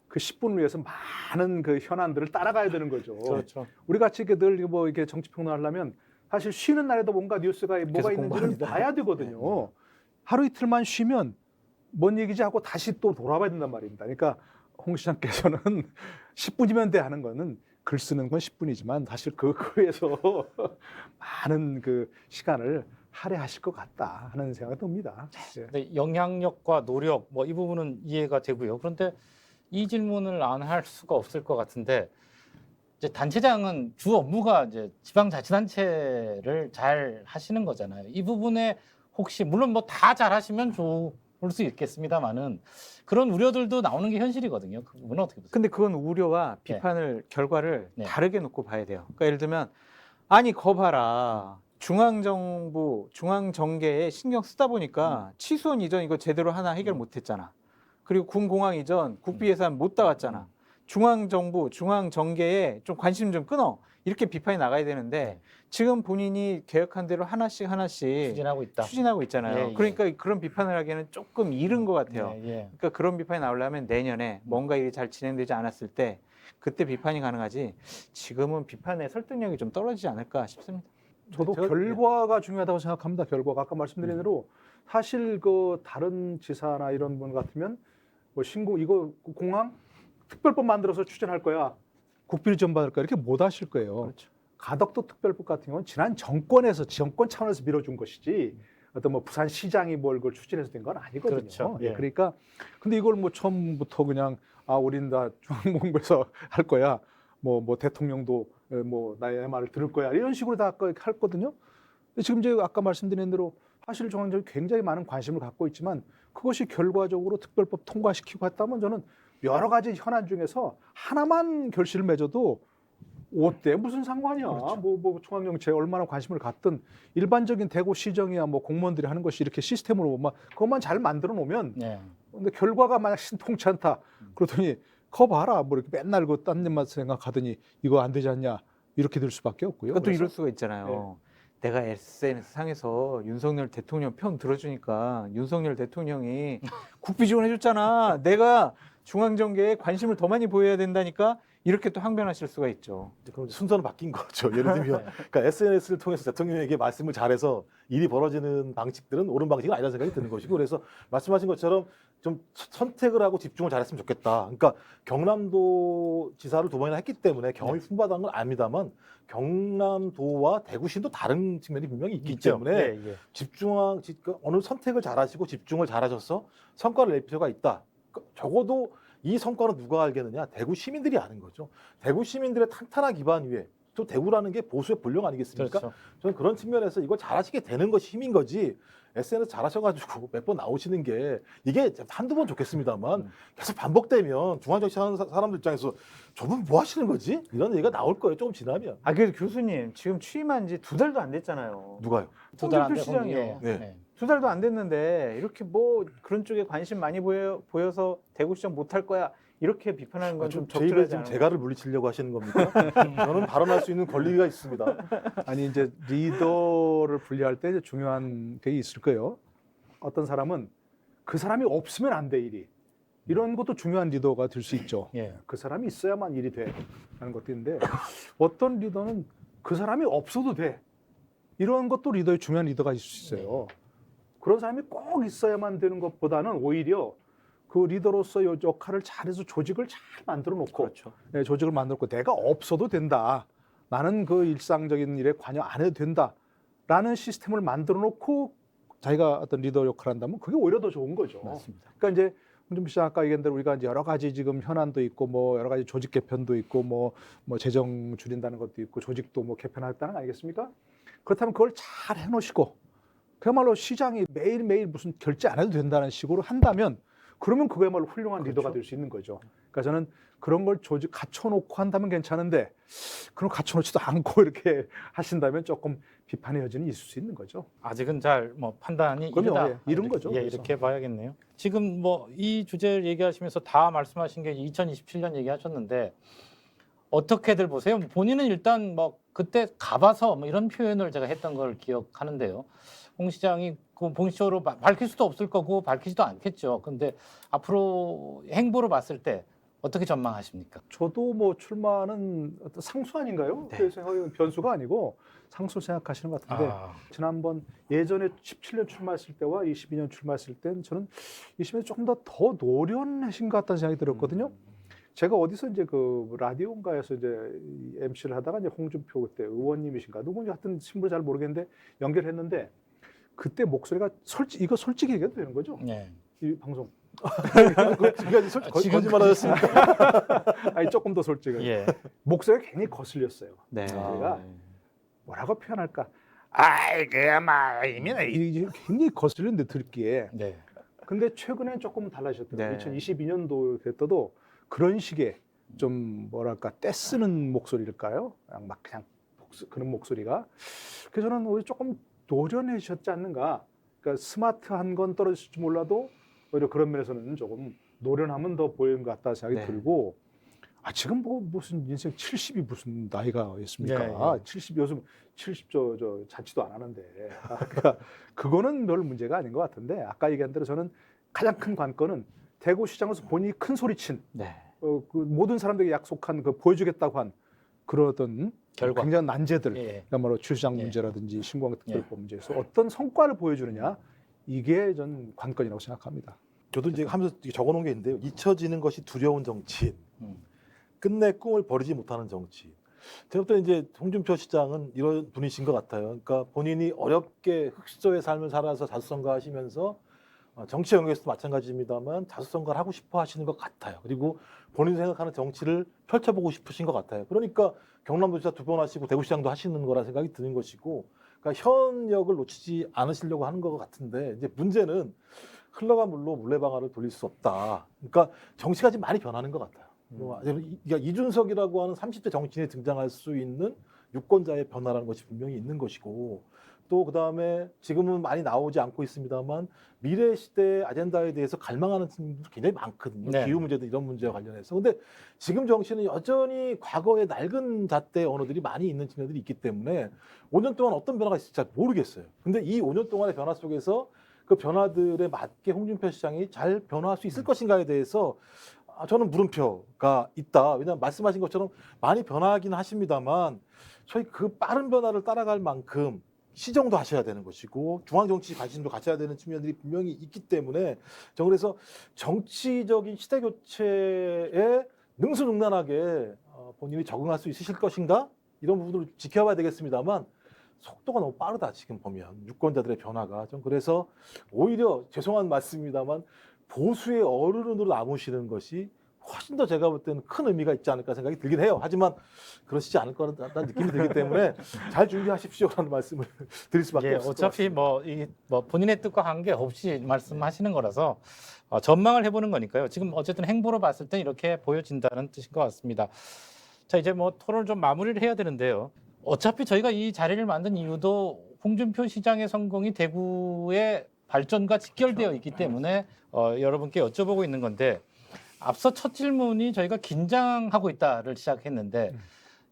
B: 그 10분을 위해서 많은 그 현안들을 따라가야 되는 거죠.
C: 그렇죠.
B: 우리 같이 이렇게 늘 뭐 이렇게 정치 평론하려면 사실 쉬는 날에도 뭔가 뉴스가 뭐가 있는지를
C: 공부합니다.
B: 봐야 되거든요. 하루 이틀만 쉬면 뭔 얘기지 하고 다시 또 돌아봐야 된단 말입니다. 그러니까 홍 시장께서는 10분이면 돼 하는 거는 글 쓰는 건 10분이지만 사실 그거에서 많은 그 시간을 할애하실 것 같다 하는 생각이 듭니다. 예.
A: 근데 영향력과 노력 뭐 이 부분은 이해가 되고요. 그런데 이 질문을 안 할 수가 없을 것 같은데 이제 단체장은 주 업무가 이제 지방자치단체를 잘 하시는 거잖아요. 이 부분에 혹시 물론 뭐 다 잘 하시면 좋을 수 있겠습니다만은 그런 우려들도 나오는 게 현실이거든요. 그 부분은 어떻게 보세요?
C: 근데 그건 우려와 비판을 결과를
A: 네.
C: 다르게 놓고 봐야 돼요. 그러니까 예를 들면 아니 거 봐라. 중앙정부, 중앙정계에 신경 쓰다 보니까 치수원 이전 이거 제대로 하나 해결 못했잖아. 그리고 군공항 이전 국비 예산 못 따왔잖아. 중앙정부, 중앙정계에 좀 관심 좀 끊어. 이렇게 비판이 나가야 되는데 지금 본인이 계획한 대로 하나씩
A: 추진하고 있다.
C: 추진하고 있잖아요.
A: 예, 예.
C: 그러니까 그런 비판을 하기에는 조금 이른 것 같아요.
A: 예, 예.
C: 그러니까 그런 비판이 나오려면 내년에 뭔가 일이 잘 진행되지 않았을 때 그때 비판이 가능하지 지금은 비판의 설득력이 좀 떨어지지 않을까 싶습니다.
B: 저도 결과가 중요하다고 생각합니다. 결과가 아까 말씀드린 대로 사실 그 다른 지사나 이런 분 같으면 뭐 이거 공항 특별법 만들어서 추진할 거야. 국비를 지원받을 거야. 이렇게 못 하실 거예요.
C: 그렇죠.
B: 가덕도 특별법 같은 경우는 지난 정권에서 정권 차원에서 밀어준 것이지 어떤 뭐 부산시장이 뭘 그걸 추진해서 된 건 아니거든요.
A: 그렇죠.
B: 예,
A: 예.
B: 그러니까 근데 이걸 뭐 처음부터 그냥 우린 다 중앙본부에서 할 거야. 뭐 대통령도 뭐 나의 말을 들을 거야. 이런 식으로 다 했거든요. 근데 지금 제가 아까 말씀드린 대로 사실 중앙정이 굉장히 많은 관심을 갖고 있지만 그것이 결과적으로 특별법 통과시키고 했다면 저는 여러 가지 현안 중에서 하나만 결실을 맺어도 어때 무슨 상관이야.
C: 그렇죠.
B: 뭐 중앙정치에 얼마나 관심을 갖든 일반적인 대구시정이야 뭐 공무원들이 하는 것이 이렇게 시스템으로 그것만 잘 만들어 놓으면
A: 네.
B: 근데 결과가 만약 신통치 않다. 그러더니 거 봐라. 뭐 이렇게 맨날 그 딴 일만 생각하더니 이거 안 되지 않냐. 이렇게 될 수밖에 없고요.
C: 그것도
B: 그래서
C: 이럴 수가 있잖아요. 내가 SNS 상에서 윤석열 대통령 편 들어주니까 윤석열 대통령이 국비 지원해줬잖아. 내가 중앙정계에 관심을 더 많이 보여야 된다니까 이렇게 또 항변하실 수가 있죠.
D: 그럼 이제 순서는 바뀐 거죠. 예를 들면 그러니까 SNS를 통해서 대통령에게 말씀을 잘해서 일이 벌어지는 방식들은 옳은 방식은 아니라는 생각이 드는 것이고 그래서 말씀하신 것처럼 좀 선택을 하고 집중을 잘했으면 좋겠다. 그러니까 경남도 지사를 2번이나 했기 때문에 경험이 풍부하다는 건 압니다만 경남도와 대구시도 다른 측면이 분명히 있기 때문에
A: 예, 예.
D: 어느 선택을 잘하시고 집중을 잘하셔서 성과를 낼 필요가 있다. 적어도 이 성과는 누가 알겠느냐? 대구 시민들이 아는 거죠. 대구 시민들의 탄탄한 기반 위에 또 대구라는 게 보수의 본령 아니겠습니까?
A: 그렇죠.
D: 저는 그런 측면에서 이걸 잘하시게 되는 것이 힘인 거지. SNS 잘하셔가지고 몇 번 나오시는 게 이게 한두 번 좋겠습니다만 계속 반복되면 중앙정치 하는 사람들 입장에서 저분 뭐 하시는 거지? 이런 얘기가 나올 거예요. 조금 지나면.
C: 그래도 교수님 지금 취임한 지 2달도 안 됐잖아요.
D: 누가요?
A: 두달안
C: 홍준표
A: 되고,
C: 시장이요.
A: 예.
D: 네.
A: 네.
C: 2달도 안 됐는데 이렇게 뭐 그런 쪽에 관심 많이 보여서 대구시장 못할 거야 이렇게 비판하는 건 좀
D: 제 입에
C: 적절하지
D: 지금
C: 않아요.
D: 재갈을 물리치려고 하시는 겁니까? 저는 발언할 수 있는 권리가 있습니다.
B: 아니 이제 리더를 분리할 때 이제 중요한 게 있을 거예요. 어떤 사람은 그 사람이 없으면 안 돼 일이. 이런 것도 중요한 리더가 될 수 있죠.
A: 예.
B: 그 사람이 있어야만 일이 돼 하는 것도 있는데 어떤 리더는 그 사람이 없어도 돼. 이런 것도 리더의 중요한 리더가 있을 수 있어요. 그런 사람이 꼭 있어야만 되는 것보다는 오히려 그 리더로서 요 역할을 잘해서 조직을 잘 만들어 놓고
D: 그렇죠.
B: 네, 조직을 만들어 놓고 내가 없어도 된다. 나는 그 일상적인 일에 관여 안 해도 된다라는 시스템을 만들어 놓고 자기가 어떤 리더 역할을 한다면 그게 오히려 더 좋은 거죠.
C: 맞습니다.
B: 그러니까 이제 홍준표 시장 아까 얘기한 대로 우리가 이제 여러 가지 지금 현안도 있고 뭐 여러 가지 조직 개편도 있고 뭐 재정 줄인다는 것도 있고 조직도 뭐 개편하겠다는 거 아니겠습니까? 그렇다면 그걸 잘 해놓으시고 그야말로 시장이 매일매일 무슨 결제 안 해도 된다는 식으로 한다면 그러면 그거야말로 훌륭한 리더가
D: 그렇죠.
B: 될 수 있는 거죠. 그러니까 저는 그런 걸 조직 갖춰놓고 한다면 괜찮은데 그럼 갖춰놓지도 않고 이렇게 하신다면 조금 비판의 여지는 있을 수 있는 거죠.
A: 아직은 잘 뭐 판단이
B: 그럼요.
A: 이르다.
B: 예, 이른
A: 이렇게,
B: 거죠,
A: 예,
B: 그래서.
A: 이렇게 봐야겠네요. 지금 뭐 이 주제를 얘기하시면서 다 말씀하신 게 2027년 얘기하셨는데 어떻게들 보세요? 본인은 일단 뭐 그때 가봐서 뭐 이런 표현을 제가 했던 걸 기억하는데요. 홍 시장이 그 공식적으로 밝힐 수도 없을 거고 밝히지도 않겠죠. 근데 앞으로 행보로 봤을 때 어떻게 전망하십니까?
B: 저도 뭐 출마는 어떤 상수 아닌가요?
C: 네.
B: 그래서 변수가 아니고 상수 생각하시는 것 같은데 지난번 예전에 17년 출마했을 때와 22년 출마했을 땐 저는 20년 조금 더 노련하신 것 같다는 생각이 들었거든요. 제가 어디서 이제 그 라디오인가에서 이제 MC를 하다가 이제 홍준표 그때 의원님이신가 누군지 하여튼 신분 잘 모르겠는데 연결했는데 그때 목소리가 이거 솔직히 얘기해도 되는 거죠?
A: 네.
B: 이 방송.
D: 지금까지
A: 지금
D: 거짓말하셨습니까?
B: 아니 조금 더 솔직히.
A: 예.
B: 목소리가 괜히 거슬렸어요.
C: 네.
B: 제가 뭐라고 표현할까? 아이 그야마 이게 굉장히 거슬렸는데 듣기에.
A: 네.
B: 근데 최근엔 조금 달라지셨더라고요.
C: 네.
B: 2022년도 됐어도 그런 식의 좀 뭐랄까 떼쓰는 목소리일까요? 그냥 그런 목소리가. 그래서 저는 오히려 조금 노련해지셨지 않는가. 그러니까 스마트한 건 떨어질지 몰라도 오히려 그런 면에서는 조금 노련함은 더 보이는 것 같다 생각이
C: 네.
B: 들고 지금 뭐 무슨 인생 70이 무슨 나이가 있습니까?
A: 네, 네.
B: 70 요즘 70 저 자취도 안 하는데 그러니까 그거는 별 문제가 아닌 것 같은데 아까 얘기한 대로 저는 가장 큰 관건은 대구시장에서 본인이 큰 소리친
C: 네.
B: 그 모든 사람들에게 약속한 그 보여주겠다고 한 그런 어떤
A: 결과.
B: 굉장한 난제들
A: 예.
B: 그야말로 출시장
A: 예.
B: 문제라든지 신공항특별법
A: 예.
B: 문제에서 어떤 성과를 보여주느냐 이게 전 관건이라고 생각합니다.
D: 저도 이제 하면서 적어놓은 게 있는데요. 잊혀지는 것이 두려운 정치인,
A: 음.
D: 끝내 꿈을 버리지 못하는 정치인. 제가 볼 때 이제 홍준표 시장은 이런 분이신 것 같아요. 그러니까 본인이 어렵게 흑수저의 삶을 살아서 자수성가하시면서 정치 영역에서도 마찬가지입니다만 자수성가를 하고 싶어 하시는 것 같아요. 그리고 본인이 생각하는 정치를 펼쳐보고 싶으신 것 같아요. 그러니까 경남도지사 2번 하시고 대구시장도 하시는 거라 생각이 드는 것이고 그러니까 현역을 놓치지 않으시려고 하는 것 같은데 이제 문제는 흘러간 물로 물레방아를 돌릴 수 없다. 그러니까 정치가 지금 많이 변하는 것 같아요. 그러니까 이준석이라고 하는 30대 정치인이 등장할 수 있는 유권자의 변화라는 것이 분명히 있는 것이고 또 그다음에 지금은 많이 나오지 않고 있습니다만 미래 시대의 아젠다에 대해서 갈망하는 팀도 굉장히 많거든요.
A: 네.
D: 기후 문제도 이런 문제와 관련해서. 근데 지금 정치는 여전히 과거의 낡은 잣대 언어들이 많이 있는 측면들이 있기 때문에 5년 동안 어떤 변화가 있을지 잘 모르겠어요. 근데 이 5년 동안의 변화 속에서 그 변화들에 맞게 홍준표 시장이 잘 변화할 수 있을 것인가에 대해서 저는 물음표가 있다. 왜냐하면 말씀하신 것처럼 많이 변화하긴 하십니다만 저희 그 빠른 변화를 따라갈 만큼 시정도 하셔야 되는 것이고 중앙정치 관심도 가져야 되는 측면들이 분명히 있기 때문에 저는 그래서 정치적인 시대 교체에 능수능란하게 본인이 적응할 수 있으실 것인가 이런 부분을 지켜봐야 되겠습니다만 속도가 너무 빠르다 지금 보면 유권자들의 변화가 좀 그래서 오히려 죄송한 말씀입니다만 보수의 어른으로 남으시는 것이 훨씬 더 제가 볼 때는 큰 의미가 있지 않을까 생각이 들긴 해요. 하지만 그러시지 않을 거라는 느낌이 들기 때문에 잘 준비하십시오라는 말씀을 드릴 수밖에
A: 예,
D: 없을 것
A: 어차피
D: 같습니다.
A: 뭐 본인의 뜻과 관계 없이 말씀하시는 거라서 전망을 해보는 거니까요. 지금 어쨌든 행보로 봤을 때 이렇게 보여진다는 뜻인 것 같습니다. 자 이제 뭐 토론을 좀 마무리를 해야 되는데요. 어차피 저희가 이 자리를 만든 이유도 홍준표 시장의 성공이 대구의 발전과 직결되어 있기 때문에 여러분께 여쭤보고 있는 건데 앞서 첫 질문이 저희가 긴장하고 있다를 시작했는데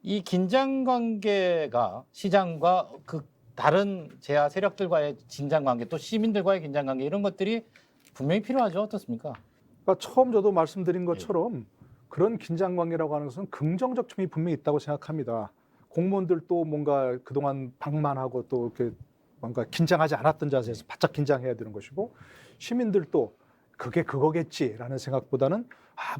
A: 이 긴장 관계가 시장과 그 다른 제야 세력들과의 긴장 관계 또 시민들과의 긴장 관계 이런 것들이 분명히 필요하죠. 어떻습니까?
B: 그러니까 처음 저도 말씀드린 것처럼 그런 긴장 관계라고 하는 것은 긍정적 측면이 분명히 있다고 생각합니다. 공무원들도 뭔가 그동안 방만하고 또 이렇게 뭔가 긴장하지 않았던 자세에서 바짝 긴장해야 되는 것이고 시민들도 그게 그거겠지라는 생각보다는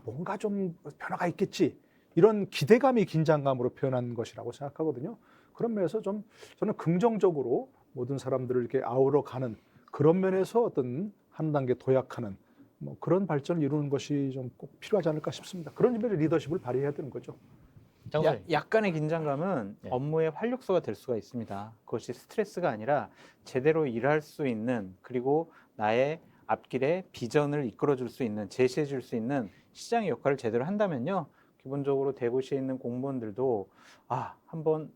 B: 뭔가 좀 변화가 있겠지 이런 기대감이 긴장감으로 표현한 것이라고 생각하거든요. 그런 면에서 좀 저는 긍정적으로 모든 사람들을 이렇게 아우러 가는 그런 면에서 어떤 한 단계 도약하는 뭐 그런 발전을 이루는 것이 좀 꼭 필요하지 않을까 싶습니다. 그런 의미의 리더십을 발휘해야 되는 거죠.
A: 장소님.
C: 약간의 긴장감은
A: 네.
C: 업무의 활력소가 될 수가 있습니다. 그것이 스트레스가 아니라 제대로 일할 수 있는 그리고 나의 앞길에 비전을 이끌어줄 수 있는 제시해줄 수 있는 시장의 역할을 제대로 한다면요. 기본적으로 대구시에 있는 공무원들도 한번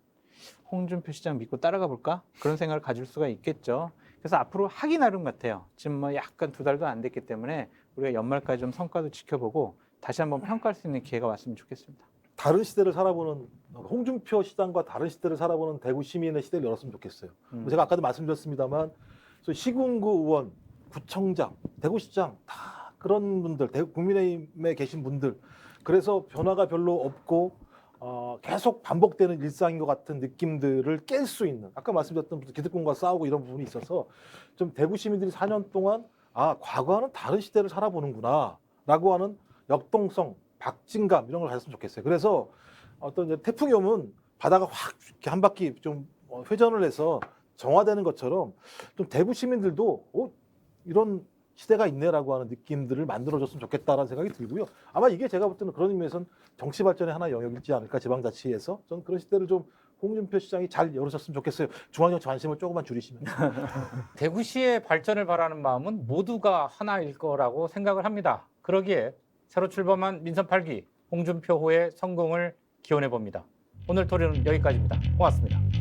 C: 홍준표 시장 믿고 따라가 볼까? 그런 생각을 가질 수가 있겠죠. 그래서 앞으로 하기 나름 같아요. 지금 뭐 약간 2달도 안 됐기 때문에 우리가 연말까지 좀 성과도 지켜보고 다시 한번 평가할 수 있는 기회가 왔으면 좋겠습니다.
D: 다른 시대를 살아보는 홍준표 시장과 다른 시대를 살아보는 대구 시민의 시대를 열었으면 좋겠어요. 제가 아까도 말씀드렸습니다만 시군구 의원, 구청장, 대구시장 다 그런 분들, 국민의힘에 계신 분들 그래서 변화가 별로 없고 계속 반복되는 일상인 것 같은 느낌들을 깰 수 있는 아까 말씀드렸던 기득권과 싸우고 이런 부분이 있어서 좀 대구 시민들이 4년 동안 과거와는 다른 시대를 살아보는구나 라고 하는 역동성, 박진감 이런 걸 가졌으면 좋겠어요. 그래서 어떤 이제 태풍이 오면 바다가 확 이렇게 한 바퀴 좀 회전을 해서 정화되는 것처럼 좀 대구 시민들도 이런 시대가 있네라고 하는 느낌들을 만들어줬으면 좋겠다라는 생각이 들고요. 아마 이게 제가 볼 때는 그런 의미에서는 정치 발전의 하나의 영역이지 않을까 지방자치에서 저는 그런 시대를 좀 홍준표 시장이 잘 열으셨으면 좋겠어요. 중앙정치 관심을 조금만 줄이시면.
A: 대구시의 발전을 바라는 마음은 모두가 하나일 거라고 생각을 합니다. 그러기에 새로 출범한 민선 8기 홍준표 후의 성공을 기원해 봅니다. 오늘 토론은 여기까지입니다. 고맙습니다.